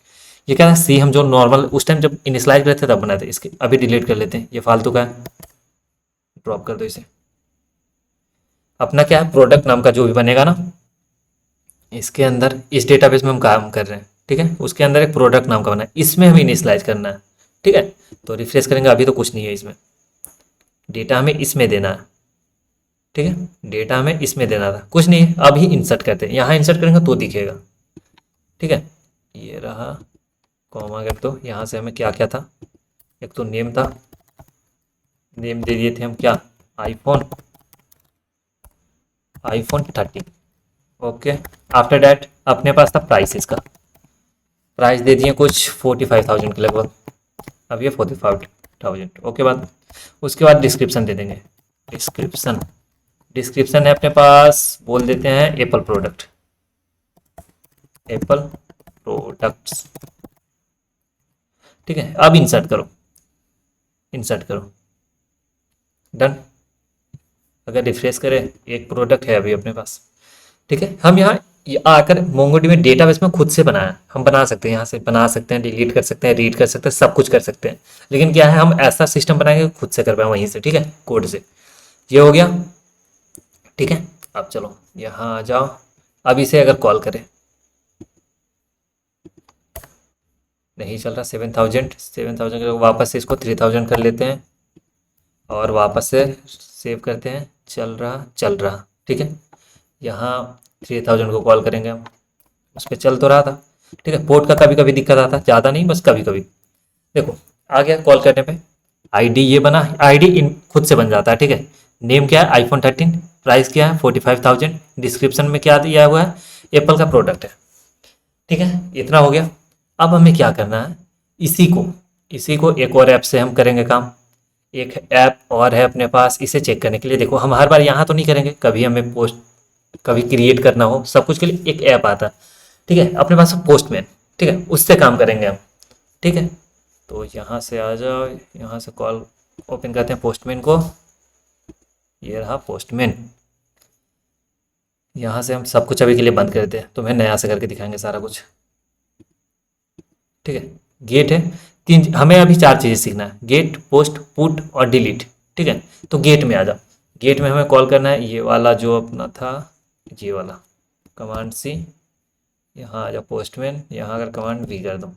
ये क्या था, सी हम जो नॉर्मल उस टाइम जब इनिशलाइज करते थे तब बनाए थे, इसके अभी डिलीट कर लेते हैं, ये फालतू का है, ड्रॉप कर दो इसे। अपना क्या है, प्रोडक्ट नाम का जो भी बनेगा ना, इसके अंदर इस डेटाबेस में हम काम कर रहे हैं, ठीक है, उसके अंदर एक प्रोडक्ट नाम का बना है, इसमें हमें इनिशलाइज करना है, ठीक है। तो रिफ्रेश करेंगे, अभी तो कुछ नहीं है इसमें, डेटा हमें इसमें देना है, ठीक है, डेटा हमें इसमें देना था, कुछ नहीं है। अभी इंसर्ट करते हैं, यहाँ इंसर्ट करेंगे तो दिखेगा, ठीक है। ये रहा, कॉमा कर दो, यहाँ से हमें क्या क्या था, एक तो नेम था, नेम दे दिए थे हम क्या, iPhone, iPhone 13, okay. After that अपने पास था प्राइस, इसका प्राइस दे दिए कुछ 45,000 के लगभग, अब ये 45,000, ओके। बाद उसके बाद डिस्क्रिप्शन दे देंगे, डिस्क्रिप्शन, डिस्क्रिप्शन है अपने पास, बोल देते हैं एप्पल प्रोडक्ट, एप्पल प्रोडक्ट्स, ठीक है। अब इंसर्ट करो, इंसर्ट करो, डन। अगर रिफ्रेश करें, एक प्रोडक्ट है अभी अपने पास, ठीक है। हम यहाँ आकर मोंगोडी में डेटाबेस में खुद से बनाया, हम बना सकते हैं, यहाँ से बना सकते हैं, डिलीट कर सकते हैं, रीड कर सकते हैं, सब कुछ कर सकते हैं। लेकिन क्या है, हम ऐसा सिस्टम बनाएंगे खुद से कर पाए वहीं से, ठीक है, कोड से। ये हो गया, ठीक है। अब चलो यहाँ आ जाओ, अब इसे अगर कॉल करें, नहीं चल रहा, 7000 वापस से इसको 3000 कर लेते हैं, और वापस से सेव करते हैं, चल रहा, चल रहा, ठीक है। यहाँ 3000 को कॉल करेंगे हम, उस पर चल तो रहा था, ठीक है। पोर्ट का कभी कभी दिक्कत आता, ज़्यादा नहीं, बस कभी कभी। देखो आ गया कॉल करने पे, आईडी ये बना, आईडी इन खुद से बन जाता है, ठीक है। नेम क्या है, आईफोन 13, प्राइस क्या है 45,000, डिस्क्रिप्शन में क्या दिया हुआ है, एप्पल का प्रोडक्ट है, ठीक है। इतना हो गया। अब हमें क्या करना है, इसी को एक और ऐप से हम करेंगे काम। एक ऐप और है अपने पास, इसे चेक करने के लिए। देखो हम हर बार यहाँ तो नहीं करेंगे, कभी हमें पोस्ट, कभी क्रिएट करना हो, सब कुछ के लिए एक ऐप आता है, ठीक है। अपने पास पोस्टमैन, ठीक है, उससे काम करेंगे हम, ठीक है। तो यहाँ से आ जाओ, यहाँ से कॉल ओपन करते हैं पोस्टमैन को, ये रहा पोस्टमैन। यहाँ से हम सब कुछ अभी के लिए बंद करते हैं, तुम्हें नया से करके दिखाएंगे सारा कुछ। ठीक है, गेट है, तीन, हमें अभी चार चीज़ें सीखना है, गेट, पोस्ट, पुट और डिलीट। ठीक है, तो गेट में आ जाओ। गेट में हमें कॉल करना है ये वाला जो अपना था, ये वाला कमांड सी, यहाँ आ जाओ पोस्टमैन, यहाँ अगर कमांड वी कर दो,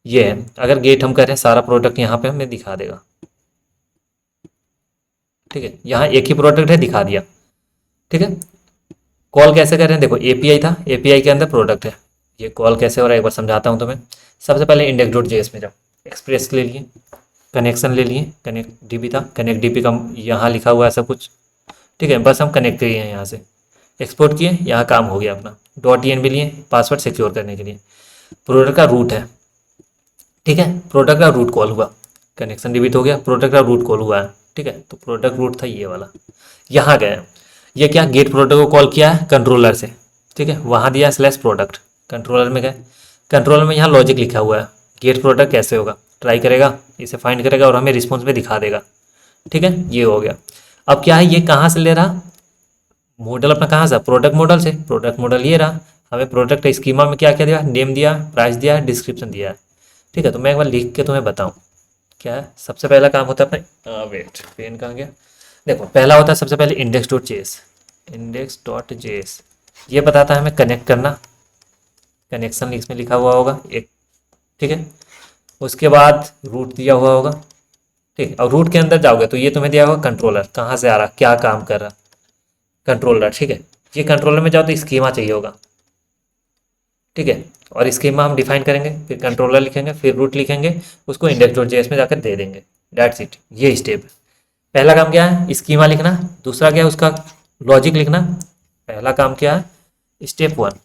ये है। अगर गेट हम करें सारा प्रोडक्ट यहाँ पे हमें दिखा देगा। ठीक है, यहाँ एक ही प्रोडक्ट है, दिखा दिया। ठीक है, कॉल कैसे करें, देखो एपीआई था, एपीआई के अंदर प्रोडक्ट है। ये कॉल कैसे हो रहा है एक बार समझाता हूँ तुम्हें। सबसे पहले इंडेक्स डॉट जेएस में जाओ, एक्सप्रेस ले लिए, कनेक्शन ले लिए, कनेक्ट डीबी था, कनेक्ट डीबी का यहाँ लिखा हुआ है सब कुछ। ठीक है, बस हम कनेक्ट किए हैं यहाँ से, एक्सपोर्ट किए, यहाँ काम हो गया अपना। डॉट एन भी लिए पासवर्ड सिक्योर करने के लिए। प्रोडक्ट का रूट है, ठीक है, प्रोडक्ट का रूट कॉल हुआ, कनेक्शन डिलीट हो गया, प्रोडक्ट का रूट कॉल हुआ है। ठीक है, तो प्रोडक्ट रूट था ये वाला, यहाँ गए, ये क्या गेट प्रोडक्ट को कॉल किया है कंट्रोलर से। ठीक है, वहाँ दिया स्लैश प्रोडक्ट, कंट्रोलर में गए, कंट्रोलर में यहाँ लॉजिक लिखा हुआ है, गेट प्रोडक्ट कैसे होगा, ट्राई करेगा, इसे फाइंड करेगा और हमें रिस्पॉन्स में दिखा देगा। ठीक है, ये हो गया। अब क्या है, ये कहाँ से ले रहा, मॉडल अपना कहाँ से, प्रोडक्ट मॉडल से, प्रोडक्ट मॉडल ये रहा। हमें प्रोडक्ट स्कीमा में क्या क्या दिया, नेम दिया, प्राइस दिया, डिस्क्रिप्शन दिया है। ठीक है, तो मैं एक बार लिख के तुम्हें बताऊं क्या है। सबसे पहला काम होता है अपने, वेट पेन कहाँ गया, देखो पहला होता है सबसे पहले index dot JS, index dot JS ये बताता है हमें कनेक्ट करना, कनेक्शन इसमें लिखा हुआ होगा एक। ठीक है, उसके बाद रूट दिया हुआ होगा। ठीक, और रूट के अंदर जाओगे तो ये तुम्हें दिया होगा कंट्रोलर, कहाँ से आ रहा, क्या काम कर रहा, कंट्रोलर। ठीक है, ये कंट्रोलर में जाओ तो स्कीमा चाहिए होगा। ठीक है, और स्कीमा हम डिफाइन करेंगे, फिर कंट्रोलर लिखेंगे, फिर रूट लिखेंगे, उसको इंडेक्स डॉट जेएस में जाकर दे देंगे। डेट्स इट, ये स्टेप है। पहला काम क्या है, स्कीमा लिखना, दूसरा क्या है उसका लॉजिक लिखना। पहला काम क्या है, स्टेप वन,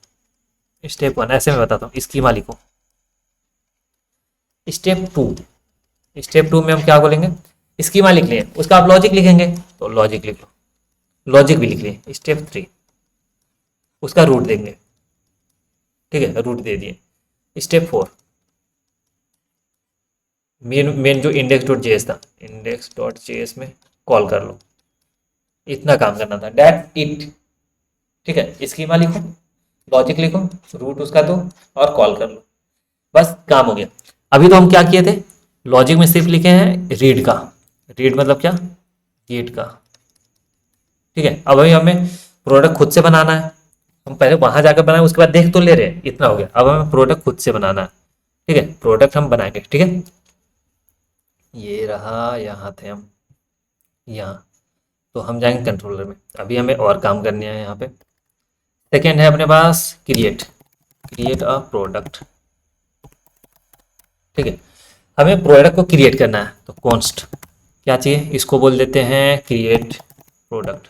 स्टेप वन ऐसे मैं बताता हूँ, स्कीमा लिखो। स्टेप टू, स्टेप टू में हम क्या बोलेंगे, स्कीमा लिख लिए, उसका आप लॉजिक लिखेंगे तो लॉजिक लिख लो, लॉजिक भी लिख लिए। स्टेप थ्री, उसका रूट देंगे। ठीक है, रूट दे दिए। स्टेप फोर, मेन जो इंडेक्स डॉट जेएस था, इंडेक्स डॉट जेएस में कॉल कर लो, इतना काम करना था, डेट इट। ठीक है, स्कीमा लिखो, लॉजिक लिखो, रूट उसका दो और कॉल कर लो, बस काम हो गया। अभी तो हम क्या किए थे, लॉजिक में सिर्फ लिखे हैं रीड का, रीड मतलब क्या, गेट का। ठीक है, अब अभी हमें प्रोडक्ट खुद से बनाना है, हम पहले वहां जाकर बनाए, उसके बाद देख तो ले रहे हैं, इतना हो गया। अब हमें प्रोडक्ट खुद से बनाना है। ठीक है, प्रोडक्ट हम बनाएंगे। ठीक है, ये रहा, यहाँ थे हम, यहाँ, तो हम जाएंगे कंट्रोलर में। अभी हमें और काम करने हैं यहाँ पे। सेकेंड है अपने पास क्रिएट, क्रिएट अ प्रोडक्ट। ठीक है, हमें प्रोडक्ट को क्रिएट करना है, तो कॉन्स्ट क्या चाहिए, इसको बोल देते हैं क्रिएट प्रोडक्ट।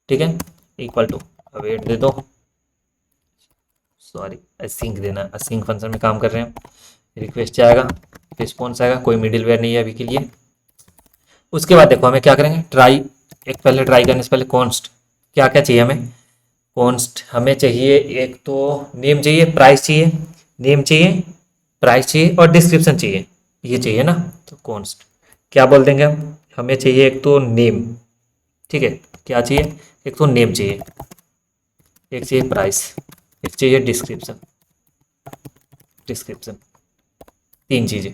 ठीक है, इक्वल टू, वेट दे दो, सॉरी असिंक देना, असिंक फंक्शन में काम कर रहे हैं। रिक्वेस्ट आएगा, रिस्पॉन्स आएगा, कोई मिडिल वेयर नहीं है अभी के लिए। उसके बाद देखो हमें क्या करेंगे, ट्राई, एक पहले ट्राई करने से पहले कॉन्स्ट, क्या क्या चाहिए हमें, कॉन्स्ट हमें चाहिए, एक तो नेम चाहिए, प्राइस चाहिए, नेम चाहिए, प्राइस चाहिए और डिस्क्रिप्शन चाहिए, ये चाहिए ना। तो कॉन्स्ट क्या बोल देंगे हम, हमें चाहिए एक तो नेम। ठीक है, क्या चाहिए, एक तो नेम चाहिए, एक चाहिए प्राइस, एक चाहिए डिस्क्रिप्शन, डिस्क्रिप्शन, तीन चीज़ें,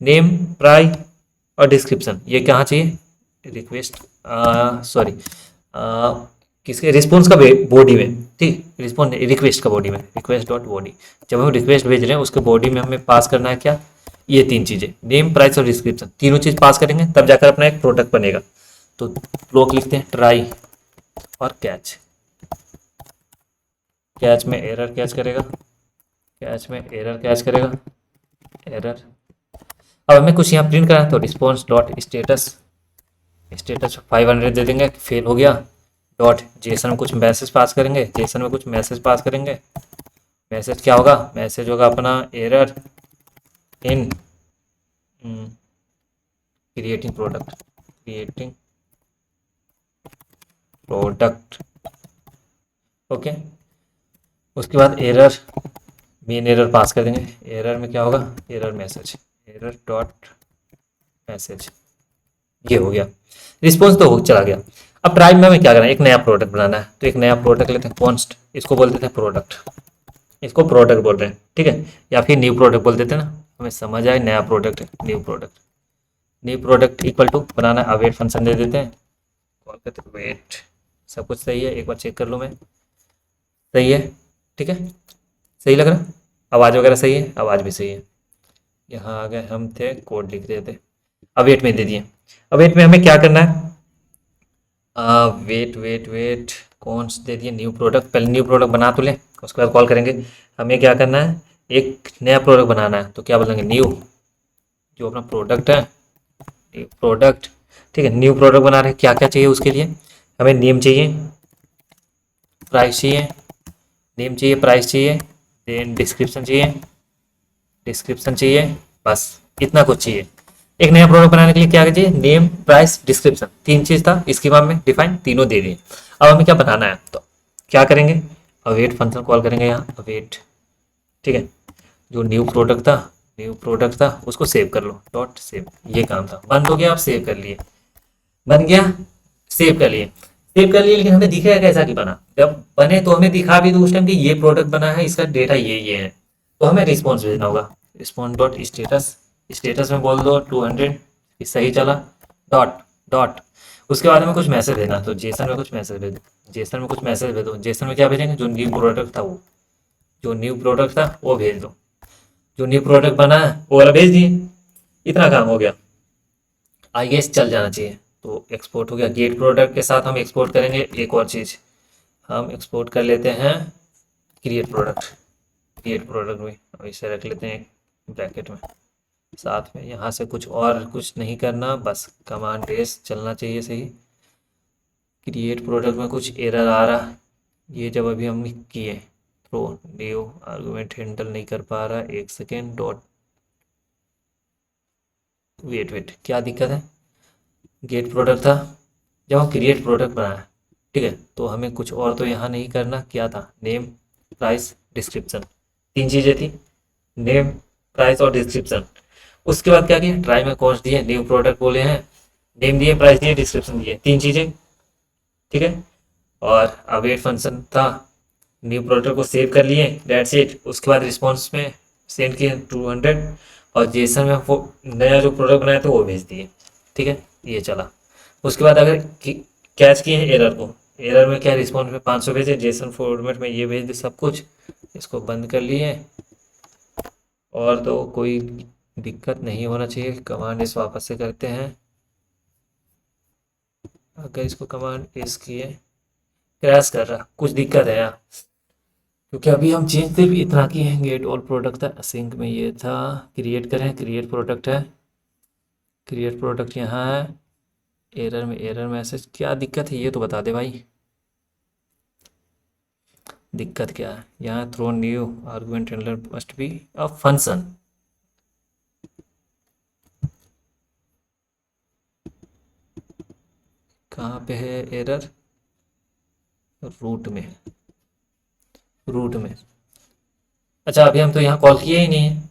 नेम, प्राइस और डिस्क्रिप्शन। ये कहाँ चाहिए, रिक्वेस्ट, सॉरी किसके, रिस्पॉन्स का बॉडी में। ठीक, रिस्पॉन्स रिक्वेस्ट का बॉडी में, रिक्वेस्ट डॉट बॉडी, जब हम रिक्वेस्ट भेज रहे हैं उसके बॉडी में हमें पास करना है क्या, ये तीन चीज़ें, नेम, प्राइस और डिस्क्रिप्शन, तीनों चीज़ पास करेंगे तब जाकर अपना एक प्रोडक्ट बनेगा। तो ब्लॉक लिखते हैं, ट्राई और कैच, कैच में एरर कैच करेगा, कैच में एरर कैच करेगा, एरर। अब हमें कुछ यहाँ प्रिंट करना है, तो रिस्पॉन्स डॉट स्टेटस, स्टेटस 500 दे देंगे, फेल हो गया। डॉट जेसन में कुछ मैसेज पास करेंगे, जेसन में कुछ मैसेज पास करेंगे, मैसेज क्या होगा, मैसेज होगा अपना error in creating product, creating product. Okay, उसके बाद एरर, मेन एरर पास कर देंगे, एरर में क्या होगा, error message, error dot message, ये हो गया। रिस्पॉन्स तो हो चला गया। अब ट्राई में हमें क्या करना है, एक नया प्रोडक्ट बनाना है, तो एक नया प्रोडक्ट लेते हैं, कॉन्स्ट, इसको बोल देते हैं प्रोडक्ट, इसको प्रोडक्ट बोल रहे हैं, ठीक है, या फिर न्यू प्रोडक्ट बोल देते हैं ना, हमें समझ आए नया प्रोडक्ट है, new product. New product equal to बनाना अवेट फंक्शन दे देते हैं, कॉल करते हैं वेट। सब कुछ सही है, एक बार चेक कर लूँ मैं, सही है, ठीक है, सही लग रहा है, आवाज़ वगैरह सही है, आवाज़ भी सही है। यहाँ आ गए हम थे, कोड लिख रहे थे, अवेट में दे दिए। अवेट में हमें क्या करना है, वेट वेट वेट, कौन से दे दिए, न्यू प्रोडक्ट, पहले न्यू प्रोडक्ट बना तो लें, उसके बाद कॉल करेंगे। हमें क्या करना है, एक नया प्रोडक्ट बनाना है, तो क्या बोलेंगे, न्यू, जो अपना प्रोडक्ट है, न्यू प्रोडक्ट, ठीक है, न्यू प्रोडक्ट बना रहे हैं, क्या क्या चाहिए उसके लिए, हमें नेम चाहिए, प्राइस चाहिए, नेम चाहिए, प्राइस चाहिए, देन डिस्क्रिप्शन चाहिए, डिस्क्रिप्शन चाहिए, बस इतना कुछ चाहिए। एक नया प्रोडक्ट बनाने के लिए क्या चाहिए, नेम, प्राइस, डिस्क्रिप्शन, तीन चीज था इसकी बात में डिफाइन, तीनों दे दिए। अब हमें क्या बनाना है, तो क्या करेंगे, अवेट फंक्शन कॉल करेंगे यहाँ, अवेट, ठीक है, जो न्यू प्रोडक्ट था, न्यू प्रोडक्ट था उसको सेव कर लो, डॉट सेव, ये काम था, बंद हो गया, आप सेव कर लिए, बन गया, सेव कर लिए, सेव कर लिए, लेकिन हमें दिखेगा कैसा कि बना, जब बने तो हमें दिखा भी दो उस टाइम कि ये प्रोडक्ट बना है, इसका डेटा ये है, तो हमें रिस्पॉन्स भेजना होगा, रिस्पॉन्स डॉट स्टेटस, स्टेटस में बोल दो 200 सही चला, डॉट डॉट, उसके बाद में कुछ मैसेज देना, तो जेसन में कुछ मैसेज भेज दो, जेसन में कुछ मैसेज भेज दो, जेसन में क्या भेजेंगे, जो न्यू प्रोडक्ट था वो, जो न्यू प्रोडक्ट था वो भेज दो, जो न्यू प्रोडक्ट बना है वो वाला भेज दिए, इतना काम हो गया, आई गेस चल जाना चाहिए। तो एक्सपोर्ट हो गया, गेट प्रोडक्ट के साथ हम एक्सपोर्ट करेंगे एक और चीज़, हम एक्सपोर्ट कर लेते हैं क्रिएट प्रोडक्ट, क्रिएट प्रोडक्ट में अब इसे रख लेते हैं ब्रैकेट में, साथ में यहाँ से कुछ नहीं करना, बस कमांड बेस चलना चाहिए सही। क्रिएट प्रोडक्ट में कुछ एरर आ रहा, ये जब अभी हमने किए, थ्रो न्यू आर्गुमेंट हैंडल नहीं कर पा रहा, एक सेकेंड, डॉट वेट वेट, क्या दिक्कत है, गेट प्रोडक्ट था, जब हम क्रिएट प्रोडक्ट बनाया, ठीक है, तो हमें कुछ और तो यहाँ नहीं करना, क्या था, नेम, प्राइस, डिस्क्रिप्शन, तीन चीज़ें थी, नेम, प्राइस और डिस्क्रिप्शन। उसके बाद क्या किया, ट्राई में कॉस्ट दिए, न्यू प्रोडक्ट बोले हैं, नेम दिए, प्राइस दिए, डिस्क्रिप्शन दिए, तीन चीज़ें, ठीक है, और अवेट फंक्शन था, न्यू प्रोडक्ट को सेव कर लिए, डेट्स इट, उसके बाद रिस्पॉन्स में सेंड किए 200, और जेसन में वो नया जो प्रोडक्ट बनाया था वो भेज दिए, ठीक है, ये चला। उसके बाद अगर कैच किए हैं एरर को, एरर में क्या, रिस्पॉन्स में 500 भेजे, जेसन फॉर्मेट में ये भेज दे सब कुछ, इसको बंद कर लिए, और तो कोई दिक्कत नहीं होना चाहिए। कमांड इस वापस से करते हैं, अगर इसको कमांड इस किए, क्रैश कर रहा, कुछ दिक्कत है यार, क्योंकि अभी हम चेंज थे भी इतना किए हैं, गेट ऑल प्रोडक्ट था, सिंक में ये था, क्रिएट करें, क्रिएट प्रोडक्ट है, क्रिएट प्रोडक्ट यहाँ है, एरर में एरर मैसेज, क्या दिक्कत है ये तो बता दे भाई, दिक्कत क्या है यहाँ, throw new argument handler must be a function, कहाँ पे है एरर, रूट में, रूट में, अच्छा अभी हम तो यहाँ कॉल किए ही नहीं है,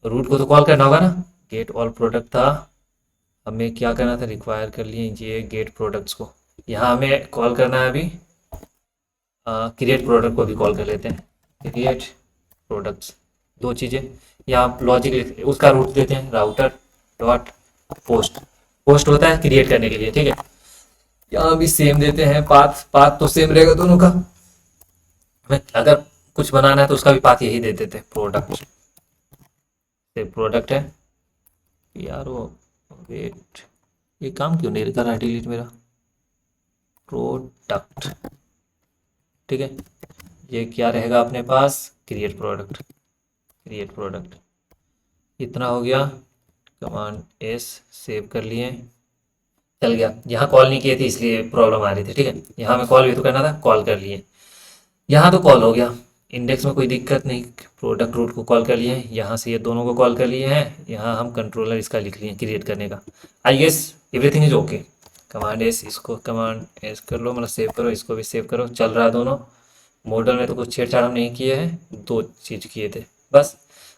रूट को तो कॉल करना होगा ना, गेट ऑल प्रोडक्ट था, हमें क्या करना था, रिक्वायर कर लिए ये गेट प्रोडक्ट्स को, यहाँ हमें कॉल करना है अभी, क्रिएट प्रोडक्ट को भी कॉल कर लेते हैं, क्रिएट प्रोडक्ट्स, दो चीज़ें, यहाँ लॉजिक उसका रूट देते हैं, राउटर डॉट पोस्ट, पोस्ट होता है क्रिएट करने के लिए, ठीक है, यहाँ भी सेम देते हैं, पाथ, पाथ तो सेम रहेगा दोनों का, हमें अगर कुछ बनाना है तो उसका भी पाथ यही दे देते हैं, प्रोडक्ट, से प्रोडक्ट है यार वो, वेट, ये काम क्यों नहीं कर रहा है, डिलीट मेरा, प्रोडक्ट, ठीक है, ये क्या रहेगा अपने पास, क्रिएट प्रोडक्ट, क्रिएट प्रोडक्ट, इतना हो गया, कमांड एस, सेव कर लिए, चल गया, यहाँ कॉल नहीं किए थे इसलिए प्रॉब्लम आ रही थी, ठीक है, यहाँ में कॉल भी तो करना था, कॉल कर लिए, यहाँ तो कॉल हो गया, इंडेक्स में कोई दिक्कत नहीं, प्रोडक्ट रूट को कॉल कर लिए हैं, यहाँ से ये दोनों को कॉल कर लिए हैं, यहाँ हम कंट्रोलर इसका लिख लिए क्रिएट करने का, I guess everything is okay, command S, इसको कमांड एस कर लो, मतलब सेव करो, इसको भी सेव करो, चल रहा है दोनों, मॉडल में तो कुछ छेड़छाड़ हम नहीं किए हैं, दो चीज़ किए थे बस।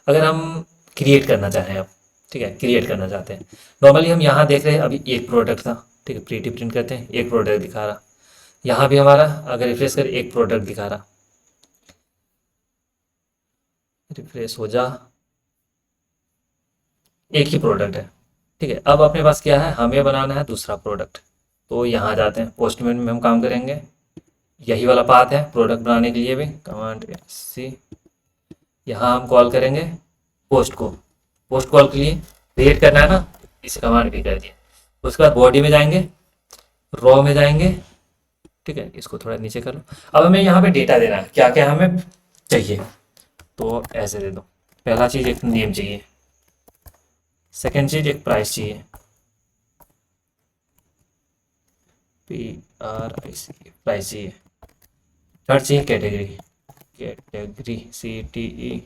अगर हम क्रिएट करना चाहें अब, ठीक है, क्रिएट करना चाहते हैं, नॉर्मली हम यहाँ देख रहे हैं अभी एक प्रोडक्ट था, ठीक है, प्रीटी प्रिंट करते हैं, एक प्रोडक्ट दिखा रहा, यहाँ भी हमारा अगर रिफ्रेश कर एक प्रोडक्ट दिखा रहा, रिफ्रेश हो जा, एक ही प्रोडक्ट है। ठीक है, अब अपने पास क्या है, हमें बनाना है दूसरा प्रोडक्ट। तो यहाँ जाते हैं, पोस्टमैन में हम काम करेंगे, यही वाला पाथ है प्रोडक्ट बनाने के लिए भी। कमांड सी, यहाँ हम कॉल करेंगे पोस्ट को, पोस्ट कॉल के लिए क्रिएट करना है ना, इसे कमांड भी कर दिया। उसके बाद बॉडी में जाएंगे, रॉ में जाएंगे। ठीक है, इसको थोड़ा नीचे कर लो। अब हमें यहाँ पे डेटा देना है, क्या क्या हमें चाहिए, तो ऐसे दे दो। पहला चीज़ एक नेम चाहिए, सेकेंड चीज़ एक प्राइस चाहिए, PRIC प्राइस चाहिए। थर्ड चाहिए कैटेगरी, कैटेगरी CTEGY,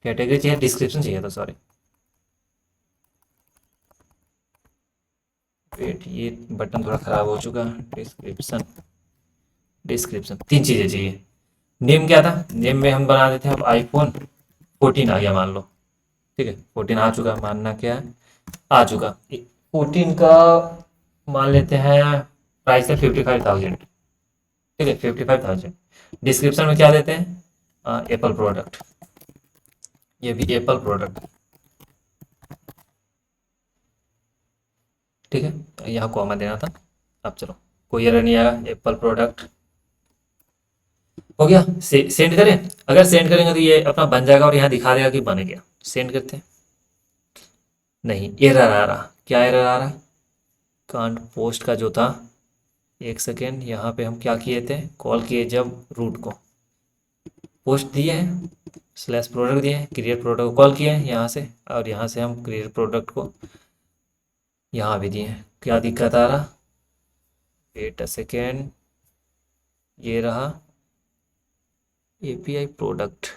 कैटेगरी चाहिए, डिस्क्रिप्शन चाहिए था, सॉरी वेट, ये बटन थोड़ा ख़राब हो चुका है। डिस्क्रिप्शन, डिस्क्रिप्शन, तीन चीज़ें चाहिए। नेम क्या था, नेम में हम बना देते हैं अब iPhone 14 आ गया मान लो। ठीक है, 14 आ चुका, मानना क्या है, आ चुका। 14 का मान लेते हैं प्राइस है 55,000। ठीक है, 55,000। डिस्क्रिप्शन में क्या देते हैं, एप्पल प्रोडक्ट, ये भी एप्पल प्रोडक्ट। ठीक है, यहाँ कॉमा देना था। अब चलो, कोई एरर नहीं आएगा, एप्पल प्रोडक्ट हो गया। सेंड करें, अगर सेंड करेंगे तो ये अपना बन जाएगा और यहाँ दिखा देगा कि बन गया। सेंड करते हैं, नहीं एरर आ रहा, क्या एरर आ रहा, कांट पोस्ट का जो था, एक सेकेंड, यहाँ पे हम क्या किए थे, कॉल किए जब रूट को, पोस्ट दिए हैं, स्लैश प्रोडक्ट दिए हैं, क्रिएट प्रोडक्ट को कॉल किए हैं यहाँ से, और यहाँ से हम क्रिएट प्रोडक्ट को यहाँ भी दिए हैं। क्या दिक्कत आ रहा, वेट अ सेकेंड, ये रहा API प्रोडक्ट।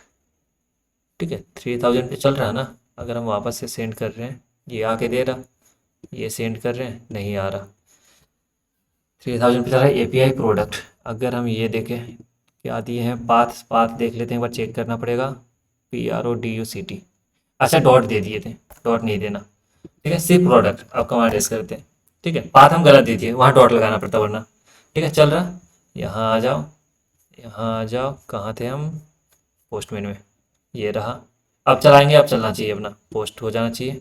ठीक है, 3000 पे चल रहा है ना, अगर हम वापस से सेंड कर रहे हैं, ये आके दे रहा, ये सेंड कर रहे हैं, नहीं आ रहा। 3000 पे चल रहा है API प्रोडक्ट। अगर हम ये देखें क्या दिए हैं, पाथ, पाथ देख लेते हैं, एक बार चेक करना पड़ेगा। PRODUCT, अच्छा डॉट दे दिए थे, डॉट नहीं देना। ठीक है, सिर्फ प्रोडक्ट, अब कमांड रेस करते हैं। ठीक है, पाथ हम गलत दे दिए, वहाँ डॉट लगाना पड़ता वरना। ठीक है, चल रहा, यहाँ आ जाओ, यहाँ आ जाओ, कहाँ थे हम, पोस्टमैन में, ये रहा। अब चलाएंगे, अब चलना चाहिए अपना, पोस्ट हो जाना चाहिए।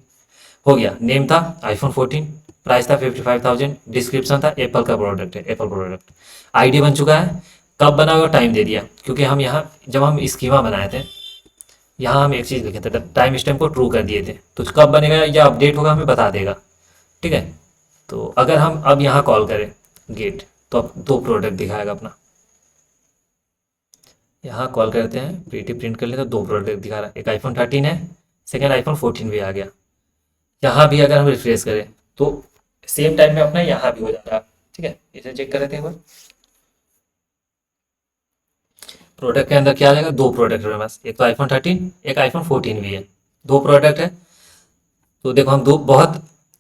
हो गया, नेम था iPhone 14, प्राइस था 55,000, डिस्क्रिप्शन था एप्पल का प्रोडक्ट है, एप्पल प्रोडक्ट। ID बन चुका है, कब बना हुआ टाइम दे दिया, क्योंकि हम यहाँ जब हम स्कीमा बनाए थे, यहाँ हम एक चीज़ लिखे थे, टाइम स्टैम्प को ट्रू कर दिए थे, तो कब बनेगा या अपडेट होगा हमें बता देगा। ठीक है, तो अगर हम अब यहाँ कॉल करें गेट, तो अब दो प्रोडक्ट दिखाएगा अपना। यहाँ कॉल करते हैं, प्रीटी प्रिंट कर ले, तो दो प्रोडक्ट दिखा रहा है, एक iPhone 13 है, सेकेंड iPhone 14 भी आ गया। यहाँ भी अगर हम रिफ्रेश करें तो सेम टाइम में अपना यहाँ भी हो जाता है। ठीक है, इसे चेक कर लेते हैं एक बार। प्रोडक्ट के अंदर क्या आ जाएगा, दो प्रोडक्ट है मेरे पास, एक तो iPhone 13, एक iPhone 14 भी है, दो प्रोडक्ट है। तो देखो हम दो बहुत,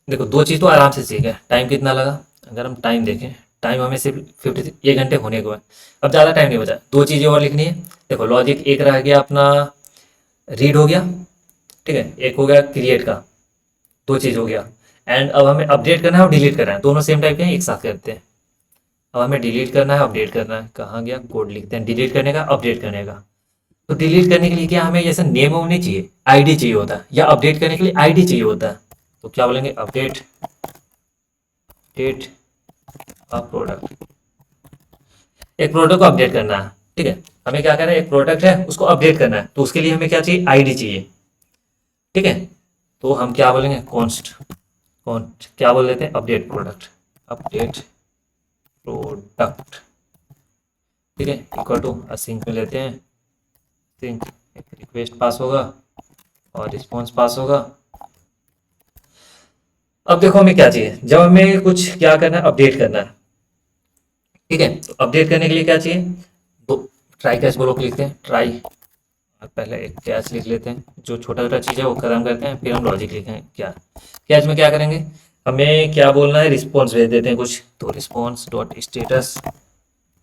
देखो दो चीज़ तो आराम से सीख गए। टाइम कितना लगा, अगर हम टाइम देखें, टाइम हमें सिर्फ 1 घंटे होने को है। अब ज़्यादा टाइम नहीं बचा, दो चीज़ें और लिखनी है। देखो लॉजिक एक रह गया अपना, रीड हो गया। ठीक है, एक हो गया क्रिएट का, दो चीज़ हो गया। एंड अब हमें अपडेट करना है और डिलीट करना है, दोनों सेम टाइप के हैं, एक साथ करते हैं। अब हमें डिलीट करना है, अपडेट करना है, कहाँ गया कोड, लिखते हैं डिलीट करने का, अपडेट करने का। तो डिलीट करने के लिए क्या हमें जैसे नेम होनी चाहिए, ID चाहिए होता है, या अपडेट करने के लिए ID चाहिए होता है। तो क्या बोलेंगे, अपडेट डेट अ प्रोडक्ट, एक प्रोडक्ट को अपडेट करना है। ठीक है, हमें क्या करना है, एक प्रोडक्ट है उसको अपडेट करना है, तो उसके लिए हमें क्या चाहिए, ID चाहिए। ठीक है, तो हम क्या बोलेंगे, कॉन्स्ट, कॉन्स्ट क्या बोल देते हैं, अपडेट प्रोडक्ट, अपडेट प्रोडक्ट। ठीक है, इक्वल टू असिंक में लेते हैं, सिंक, एक रिक्वेस्ट पास होगा और रिस्पॉन्स पास होगा। अब देखो हमें क्या चाहिए, जब हमें कुछ क्या करना है, अपडेट करना है। ठीक है, तो अपडेट करने के लिए क्या चाहिए, तो ट्राई कैच ब्लॉक लिखते हैं, ट्राई, और पहले एक कैच लिख लेते हैं, जो छोटा छोटा चीज़ है वो खत्म करते हैं, फिर हम लॉजिक लिखेंगे। क्या कैच में क्या करेंगे, हमें क्या बोलना है, रिस्पॉन्स भेज देते हैं कुछ, तो रिस्पॉन्स डॉट स्टेटस,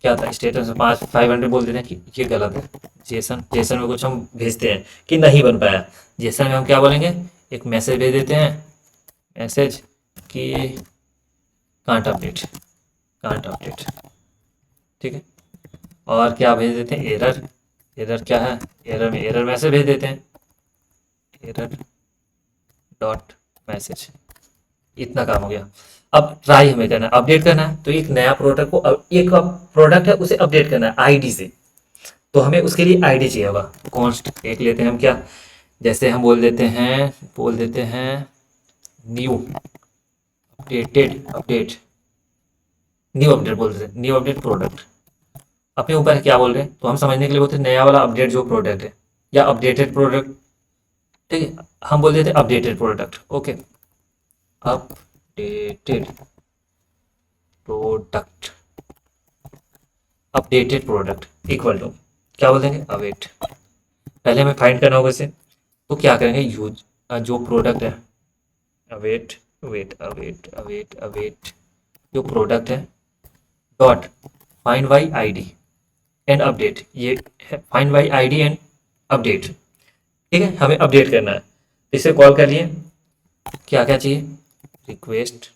क्या था स्टेटस में 500 बोल देते हैं कि ये गलत है। जेसन, जेसन में कुछ हम भेजते हैं कि नहीं बन पाया, जेसन में हम क्या बोलेंगे, एक मैसेज भेज देते हैं, मैसेज कि कांट अपडेट, कांट अपडेट। ठीक है, और क्या भेज देते हैं, एरर, एरर क्या है, एरर में एरर मैसेज भेज देते हैं, एरर डॉट मैसेज। इतना काम हो गया। अब ट्राई हमें करना है, अपडेट करना है, तो एक नया प्रोडक्ट को एक प्रोडक्ट है उसे अपडेट करना है आईडी से। तो हमें उसके लिए आईडी चाहिए होगा। कॉन्स्ट एक लेते हैं हम क्या, जैसे हम बोल देते हैं new updated update, new update बोल देते हैं, न्यू अपडेट प्रोडक्ट। अपने ऊपर है क्या बोल रहे हैं, तो हम समझने के लिए बोलते हैं नया वाला अपडेट जो प्रोडक्ट है, या अपडेटेड प्रोडक्ट। ठीक है, हम बोल देते हैं updated product. Okay, updated product, updated product equal to क्या बोल देंगे, अवेट। पहले हमें फाइंड करना होगा इसे, तो क्या करेंगे, यूज जो प्रोडक्ट है, await wait await await await जो प्रोडक्ट है, dot find by ID and update. ये है find by ID and update. ठीक है, हमें अपडेट करना है, इसे कॉल कर लिए। क्या क्या चाहिए, request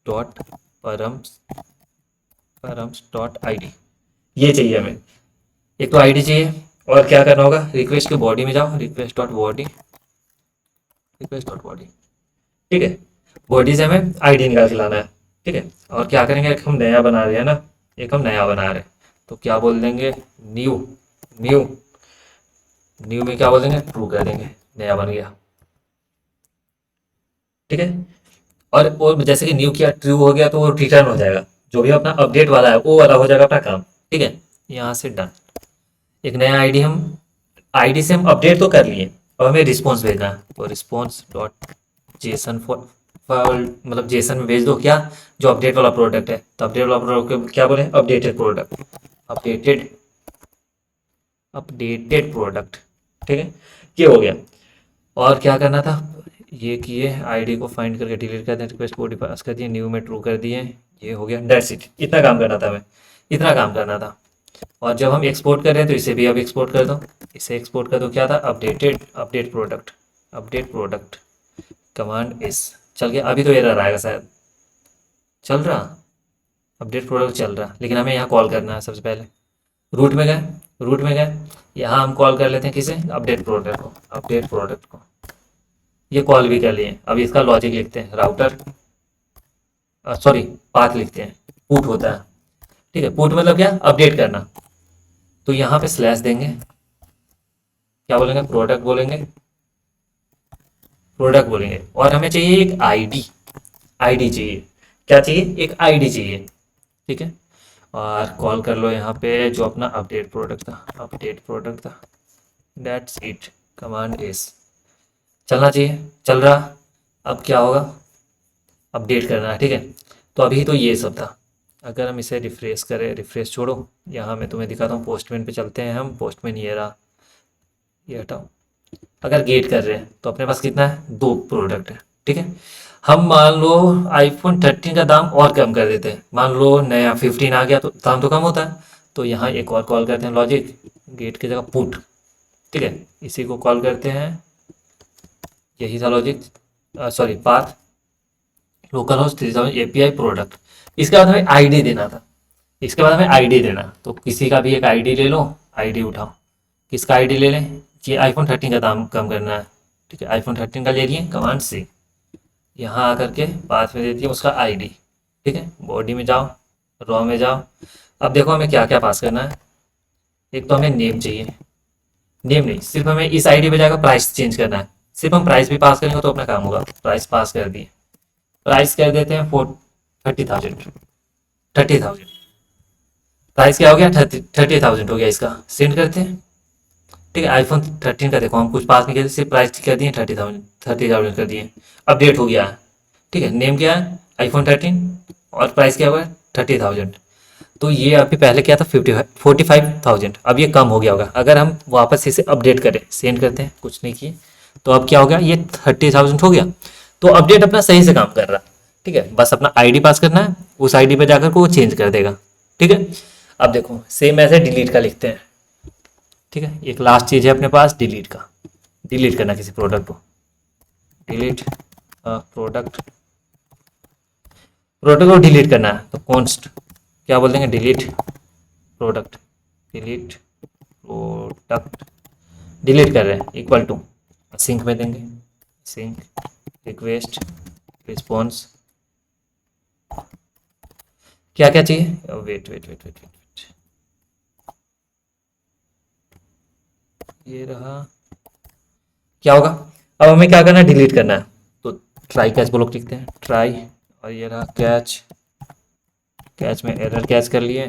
dot params params dot ID, ये चाहिए हमें। एक तो आईडी चाहिए, और क्या करना होगा, रिक्वेस्ट के बॉडी में जाओ, request dot body, request dot body. ठीक है, बॉडी से हमें आईडी निकाल के लाना है। ठीक है, और क्या करेंगे, एक हम नया बना रहे हैं ना, एक हम नया बना रहे हैं, तो क्या बोल देंगे, न्यू न्यू न्यू में क्या बोल देंगे, ट्रू कर देंगे, नया बन गया। ठीक है, और जैसे कि न्यू किया, ट्रू हो गया, तो वो रिटर्न हो जाएगा, जो भी अपना अपडेट वाला है वो वाला हो जाएगा अपना काम। ठीक है, यहाँ से डन। एक नया आईडी, हम आईडी से हम अपडेट तो कर लिए, और हमें रिस्पॉन्स भेजना है, तो रिस्पॉन्स डॉट जेसन मतलब जेसन में भेज दो क्या, जो अपडेट वाला प्रोडक्ट है। तो अपडेट वाला प्रोडक्ट क्या बोले, updated product, updated updated product. ठीक है, ये हो गया। और क्या करना था, ये किए, आईडी को फाइंड करके डिलीट कर दें, रिक्वेस्ट बॉडी पास कर दिए, न्यू में ट्रू कर दिए, ये हो गया, दैट्स इट। इतना काम करना था हमें, इतना काम करना था। और जब हम एक्सपोर्ट कर रहे हैं तो इसे भी अब एक्सपोर्ट कर दो, इसे एक्सपोर्ट कर दो, क्या था, update product, update product. Command इस चल गया, अभी तो एरर आएगा शायद, चल रहा, अपडेट प्रोडक्ट चल रहा, लेकिन हमें यहाँ कॉल करना है सबसे पहले। रूट में गए, यहाँ हम कॉल कर लेते हैं किसे, अपडेट प्रोडक्ट को, अपडेट प्रोडक्ट को। ये कॉल भी कर लिए, अब इसका लॉजिक लिखते हैं, राउटर सॉरी पाथ लिखते हैं, पुट होता है। ठीक है, पुट मतलब क्या, अपडेट करना। तो यहाँ पे स्लैश देंगे, क्या बोलेंगे, प्रोडक्ट बोलेंगे, और हमें चाहिए एक आईडी, आईडी चाहिए, क्या चाहिए, एक आईडी चाहिए। ठीक है, और कॉल कर लो यहाँ पे जो अपना अपडेट प्रोडक्ट था, दैट्स इट। कमांड इस चलना चाहिए, चल रहा। अब क्या होगा, अपडेट करना है। ठीक है, तो अभी तो ये सब था। अगर हम इसे रिफ्रेश करें, रिफ्रेश छोड़ो, यहाँ मैं तुम्हें दिखाता हूँ, पोस्टमैन पे चलते हैं हम, पोस्टमैन ये रहा, ये हटाओ। अगर गेट कर रहे हैं तो अपने पास कितना है, दो प्रोडक्ट है। ठीक है, हम मान लो आईफोन 13 का दाम और कम कर देते हैं, मान लो नया 15 आ गया तो दाम तो कम होता है। तो यहाँ एक और कॉल करते हैं, लॉजिक गेट की जगह पुट। ठीक है, इसी को कॉल करते हैं, यही था logic, sorry path, local host 3000 API product. इसके बाद हमें आईडी देना था, इसके बाद हमें आईडी देना, तो किसी का भी एक आईडी ले लो, आईडी उठाओ, किसका आईडी ले लें, ये आईफोन 13 का दाम कम करना है। ठीक है, आईफोन 13 का ले लिए, कमांड से यहाँ आकर के पास में देती है उसका आईडी। ठीक है, बॉडी में जाओ, रॉ में जाओ। अब देखो हमें क्या क्या पास करना है, एक तो हमें नेम चाहिए, नेम नहीं, सिर्फ हमें इस आईडी पे जाकर प्राइस चेंज करना है। सिर्फ हम प्राइस भी पास करेंगे तो अपना काम होगा। प्राइस पास कर दिए, प्राइस कर देते हैं 30,000, 30,000। प्राइस क्या हो गया, 30,000 हो गया, इसका सेंड करते हैं। ठीक है, आईफोन 13 का देखो हम कुछ पास नहीं किया, सिर्फ प्राइस कर दिए 30,000 कर दिए, अपडेट हो गया है। ठीक है, नेम क्या है, आईफोन 13, और प्राइस क्या हुआ है, 30,000। तो ये अभी पहले क्या था, 45,000, अब ये कम हो गया होगा। अगर हम वापस इसे अपडेट करें, सेंड करते हैं, कुछ नहीं किए, तो अब क्या हो गया, ये 30,000 हो गया। तो अपडेट अपना सही से काम कर रहा। ठीक है, बस अपना आईडी पास करना है, उस आईडी पे जाकर को वो चेंज कर देगा। ठीक है, अब देखो सेम ऐसे डिलीट का लिखते हैं। ठीक है, एक लास्ट चीज़ है अपने पास, डिलीट का, डिलीट करना किसी प्रोडक्ट को, डिलीट प्रोडक्ट, प्रोडक्ट को डिलीट करना है, तो कॉन्स्ट क्या बोल देंगे, delete product, delete product delete कर रहे हैं इक्वल टू सिंक में देंगे, सिंक रिक्वेस्ट रिस्पॉन्स क्या क्या चाहिए, wait wait wait wait wait, ये रहा। क्या होगा, अब हमें क्या करना है, डिलीट करना है। तो ट्राई कैच ब्लॉक लिखते हैं, ट्राई, और ये रहा कैच, कैच में एरर कैच कर लिए,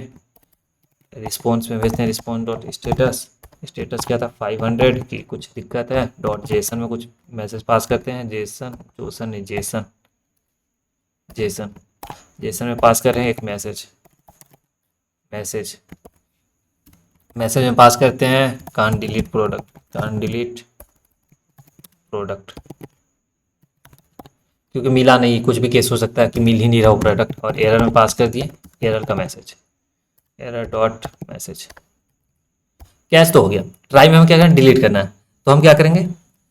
रिस्पॉन्स में भेजते हैं रिस्पॉन्स डॉट स्टेटस, स्टेटस क्या था 500 की कुछ दिक्कत है, डॉट जेसन में कुछ मैसेज पास करते हैं, जेसन जोसन नहीं जेसन, जेसन जेसन में पास कर रहे हैं एक मैसेज, मैसेज मैसेज में पास करते हैं कान डिलीट प्रोडक्ट, कान डिलीट प्रोडक्ट, क्योंकि मिला नहीं, कुछ भी केस हो सकता है कि मिल ही नहीं रहा वो प्रोडक्ट, और एरर में पास कर दिए एरर का message, error dot message, catch तो हो गया। ट्राई में हमें क्या करना है, डिलीट करना है। तो हम क्या करेंगे,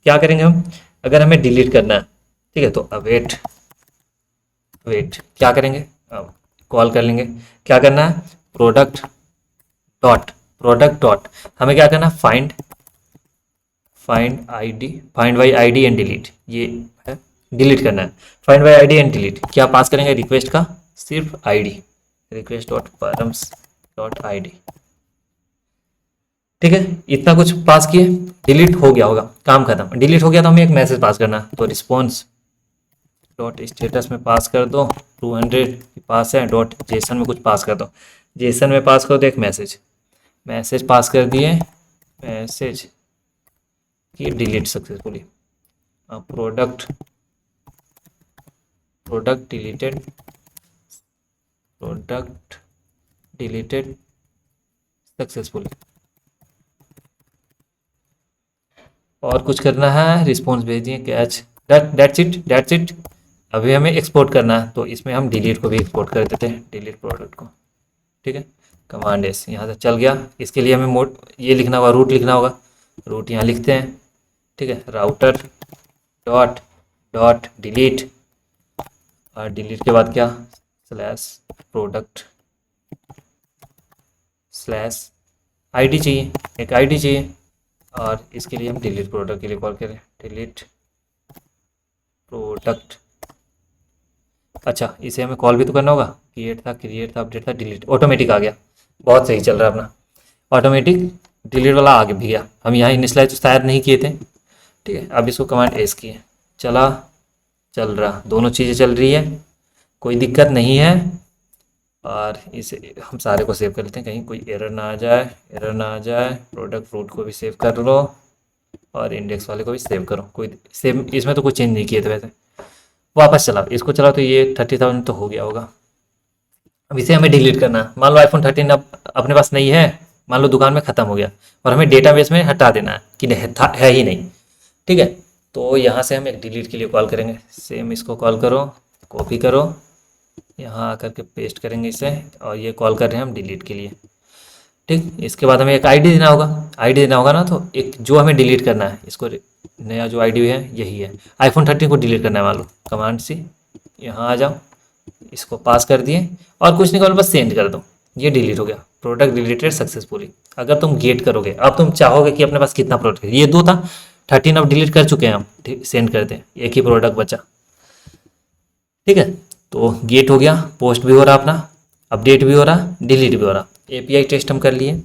क्या करेंगे हम, अगर हमें डिलीट करना है, ठीक है, तो अवेट, वेट क्या करेंगे, अब कॉल कर लेंगे, क्या करना है, प्रोडक्ट डॉट, प्रोडक्ट डॉट, हमें क्या करना है, find, find ID, find by ID and delete, ये है डिलीट करना है, find by ID and delete, क्या पास करेंगे, रिक्वेस्ट का सिर्फ ID, request dot params dot ID, ठीक है, इतना कुछ पास किए, डिलीट हो गया होगा, काम खत्म, डिलीट हो गया तो हमें एक मैसेज पास करना, तो रिस्पॉन्स डॉट स्टेटस में पास कर दो 200 पास है, डॉट जेसन में कुछ पास कर दो, जेसन में पास कर दो एक मैसेज, मैसेज पास कर दिए, मैसेज की delete successfully, product, product deleted, product deleted successfully, और कुछ करना है, रिस्पॉन्स भेज दिए, catch, that's it, that's it. अभी हमें एक्सपोर्ट करना है, तो इसमें हम डिलीट को भी एक्सपोर्ट कर देते हैं, डिलीट प्रोडक्ट को, ठीक है, कमांड एस यहाँ से चल गया। इसके लिए हमें मोड ये लिखना होगा, रूट लिखना होगा, रूट यहाँ लिखते हैं, ठीक है, राउटर डॉट डॉट डिलीट, और डिलीट के बाद क्या, स्लैश प्रोडक्ट स्लैश आईडी चाहिए, एक आईडी चाहिए, और इसके लिए हम डिलीट प्रोडक्ट के लिए कॉल करें, डिलीट प्रोडक्ट। अच्छा, इसे हमें कॉल भी तो करना होगा, क्रिएट था अपडेट था डिलीट, ऑटोमेटिक आ गया, बहुत सही चल रहा है अपना, ऑटोमेटिक डिलीट वाला आ भी गया। हम यहाँ इनिशियलाइज तो शायद नहीं किए थे, ठीक है, अब इसको कमांड एस किए, चला, चल रहा, दोनों चीज़ें चल रही है, कोई दिक्कत नहीं है। और इसे हम सारे को सेव कर लेते हैं, कहीं कोई एरर ना आ जाए, एरर ना आ जाए, प्रोडक्ट रूट को भी सेव कर लो, और इंडेक्स वाले को भी सेव करो, कोई सेव इसमें तो कुछ चेंज नहीं किए थे वैसे। वापस चलाओ, इसको चलाओ, तो ये 30,000 तो हो गया होगा। अब इसे हमें डिलीट करना है, मान लो आईफोन 13 अब अपने पास नहीं है, मान लो दुकान में ख़त्म हो गया, और हमें डेटाबेस में हटा देना है कि है ही नहीं, ठीक है, तो यहाँ से हम एक डिलीट के लिए कॉल करेंगे, सेम इसको कॉल करो, कॉपी करो, यहाँ आकर के पेस्ट करेंगे इसे, और ये कॉल कर रहे हैं हम डिलीट के लिए, ठीक। इसके बाद हमें एक आईडी देना होगा, आईडी देना होगा ना, तो एक जो हमें डिलीट करना है, इसको नया जो आईडी है यही है, आईफोन 13 को डिलीट करना है, मान लो कमांड से यहाँ आ जाओ, इसको पास कर दिए, और कुछ नहीं करो, बस सेंड कर दो, ये डिलीट हो गया, प्रोडक्ट डिलीटेड सक्सेसफुली। अगर तुम गेट करोगे, अब तुम चाहोगे कि अपने पास कितना प्रोडक्ट है, ये 2 था, 13 अब डिलीट कर चुके हैं हम, सेंड कर दें, एक ही प्रोडक्ट बचा, ठीक है, तो गेट हो गया, पोस्ट भी हो रहा अपना, अपडेट भी हो रहा, डिलीट भी हो रहा, एपीआई टेस्ट हम कर लिए,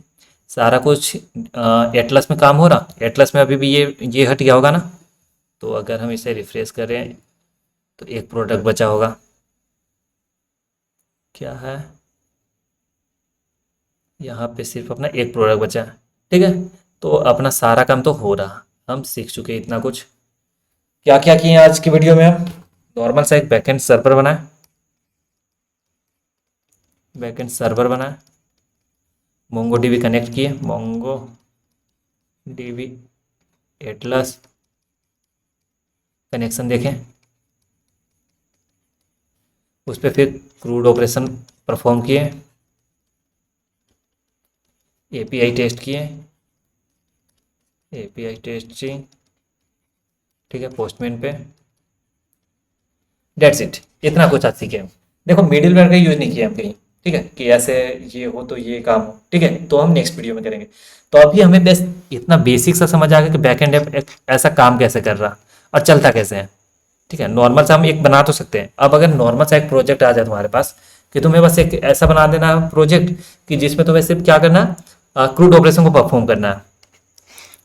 सारा कुछ एटलस में काम हो रहा, एटलस में अभी भी ये हट गया होगा ना, तो अगर हम इसे रिफ्रेश करें तो एक प्रोडक्ट बचा होगा, क्या है, यहाँ पे सिर्फ अपना एक प्रोडक्ट बचा है, ठीक है, तो अपना सारा काम तो हो रहा, हम सीख चुके इतना कुछ। क्या क्या किए आज की वीडियो में हम, नॉर्मल सा एक बैकएंड सर्वर बनाए, बैकएंड सर्वर बनाए, मोंगो डीबी कनेक्ट किए, मोंगो डीबी एटलस कनेक्शन देखें, उस पर फिर क्रूड ऑपरेशन परफॉर्म किए, एपीआई टेस्ट किए, एपीआई टेस्टिंग, ठीक है, पोस्टमैन पे, डेट्स इट, इतना कुछ आज सीखे हम। देखो मिडिल वेयर का यूज़ नहीं किया हम कहीं, ठीक है, कि ऐसे ये हो तो ये काम हो। ठीक है, तो हम नेक्स्ट वीडियो में करेंगे। तो अभी हमें बस इतना बेसिक सा समझ आ गया कि बैकएंड ऐप एक ऐसा काम कैसे कर रहा और चलता कैसे है। ठीक है, नॉर्मल सा हम एक बना तो सकते हैं। अब अगर नॉर्मल सा एक प्रोजेक्ट आ जाए तुम्हारे पास कि तुम्हें बस एक ऐसा बना देना है प्रोजेक्ट कि जिसमें तुम्हें सिर्फ क्या करना है, क्रूड ऑपरेशन को परफॉर्म करना है,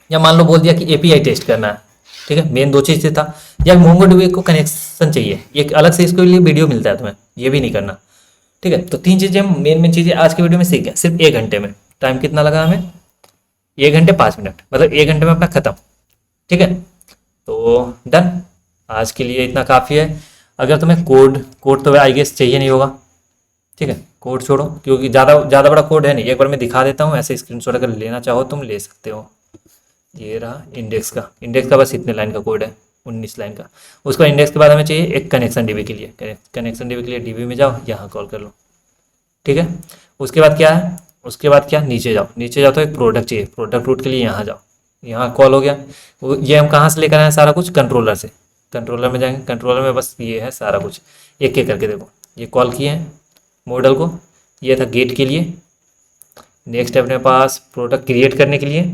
या मान लो बोल दिया कि एपीआई टेस्ट करना है। ठीक है, मेन दो चीज़ से था। या मोंगोडीबी को कनेक्शन चाहिए, एक अलग से इसके लिए वीडियो मिलता है तुम्हें, ये भी नहीं करना। ठीक है, तो तीन चीज़ें हम मेन मेन चीज़ें आज की वीडियो में सीखें सिर्फ 1 घंटे में। टाइम कितना लगा हमें? 1 घंटे 5 मिनट, मतलब 1 घंटे में अपना खत्म। ठीक है, तो डन। आज के लिए इतना काफ़ी है। अगर तुम्हें कोड कोड तो आई गेस चाहिए नहीं होगा। ठीक है, कोड छोड़ो, क्योंकि ज़्यादा ज़्यादा बड़ा कोड है नहीं। एक बार मैं दिखा देता हूँ, ऐसे स्क्रीनशॉट अगर लेना चाहो तुम ले सकते हो। ये रहा इंडेक्स का बस इतने लाइन का कोड है, 19 लाइन का। उसका इंडेक्स के बाद हमें चाहिए एक कनेक्शन डीबी के लिए। कनेक्शन डीबी के लिए डीबी में जाओ, यहाँ कॉल कर लो। ठीक है, उसके बाद क्या है, उसके बाद क्या, नीचे जाओ तो एक प्रोडक्ट चाहिए। प्रोडक्ट रूट के लिए यहाँ जाओ, यहाँ कॉल हो गया। ये हम कहाँ से लेकर आए सारा कुछ? कंट्रोलर से। कंट्रोलर में जाएंगे, कंट्रोलर में बस ये है सारा कुछ। एक एक करके देखो, ये कॉल किए हैं मॉडल को। ये था गेट के लिए। नेक्स्ट है अपने पास प्रोडक्ट क्रिएट करने के लिए।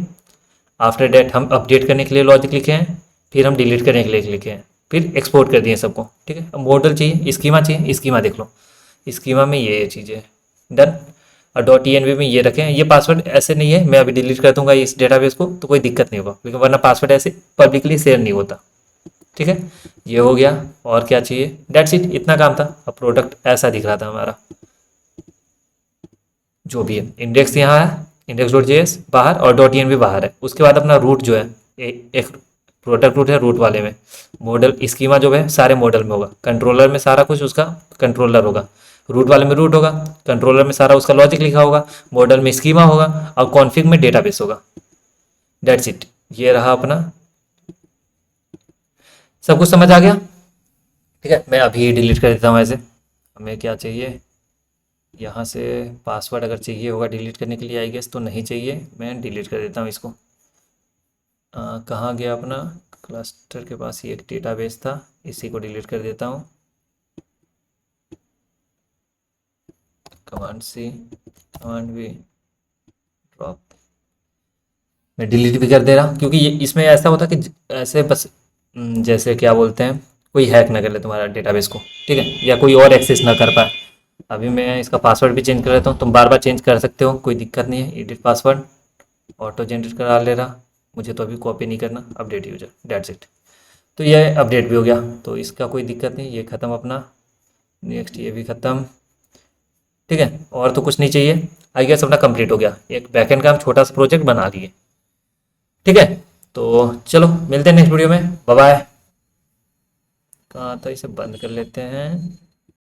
आफ्टर डेट हम अपडेट करने के लिए लॉजिक लिखे हैं। फिर हम डिलीट करने के लिए लिखे हैं। फिर एक्सपोर्ट कर दिए सबको। ठीक है, अब मॉडल चाहिए, स्कीमा चाहिए, स्कीमा देख लो। स्कीमा में ये चीज़ें डन। और डॉट ई में ये रखें। ये पासवर्ड ऐसे नहीं है, मैं अभी डिलीट कर दूंगा इस डेटाबेस को तो कोई दिक्कत नहीं होगा, लेकिन वरना पासवर्ड ऐसे पब्लिकली शेयर नहीं होता। ठीक है, ये हो गया। और क्या चाहिए? डेट्स इट, इतना काम था। अब प्रोडक्ट ऐसा दिख रहा था हमारा, जो भी है। इंडेक्स यहाँ है, इंडेक्स डॉट जेएस बाहर और डॉट भी बाहर है। उसके बाद अपना रूट जो है, एक प्रोडक्ट रूट है, रूट वाले में मॉडल स्कीमा जो है सारे मॉडल में होगा। कंट्रोलर में सारा कुछ उसका कंट्रोलर होगा, रूट वाले में रूट होगा, कंट्रोलर में सारा उसका लॉजिक लिखा होगा, मॉडल में स्कीमा होगा और कॉन्फ़िग में डेटाबेस होगा। डेट्स इट, ये रहा अपना। सब कुछ समझ आ गया? ठीक है, मैं अभी डिलीट कर देता हूँ ऐसे। हमें क्या चाहिए यहाँ से? पासवर्ड अगर चाहिए होगा डिलीट करने के लिए, आई गेस तो नहीं चाहिए, मैं डिलीट कर देता हूँ इसको। कहाँ गया अपना? क्लस्टर के पास ही एक डेटाबेस था, इसी को डिलीट कर देता हूँ। Command C, command V, drop. मैं डिलीट भी कर दे रहा हूँ, क्योंकि ये इसमें ऐसा होता है कि ऐसे बस जैसे क्या बोलते हैं, कोई हैक ना कर ले तुम्हारा डेटाबेस को। ठीक है, या कोई और एक्सेस ना कर पाए। अभी मैं इसका पासवर्ड भी चेंज कर लेता हूँ, तुम बार बार चेंज कर सकते हो, कोई दिक्कत नहीं है। एडिट पासवर्ड ऑटो जनरेट करा ले रहा, मुझे तो अभी कॉपी नहीं करना। Update user, that's it. तो ये अपडेट भी हो गया, तो इसका कोई दिक्कत नहीं, ये ख़त्म अपना। नेक्स्ट ये भी ख़त्म। ठीक है, और तो कुछ नहीं चाहिए। आई गेस अपना कंप्लीट हो गया, एक बैकएंड का हम छोटा सा प्रोजेक्ट बना लिए। ठीक है, तो चलो मिलते हैं नेक्स्ट वीडियो में। Bye bye. कहाँ था, इसे बंद कर लेते हैं।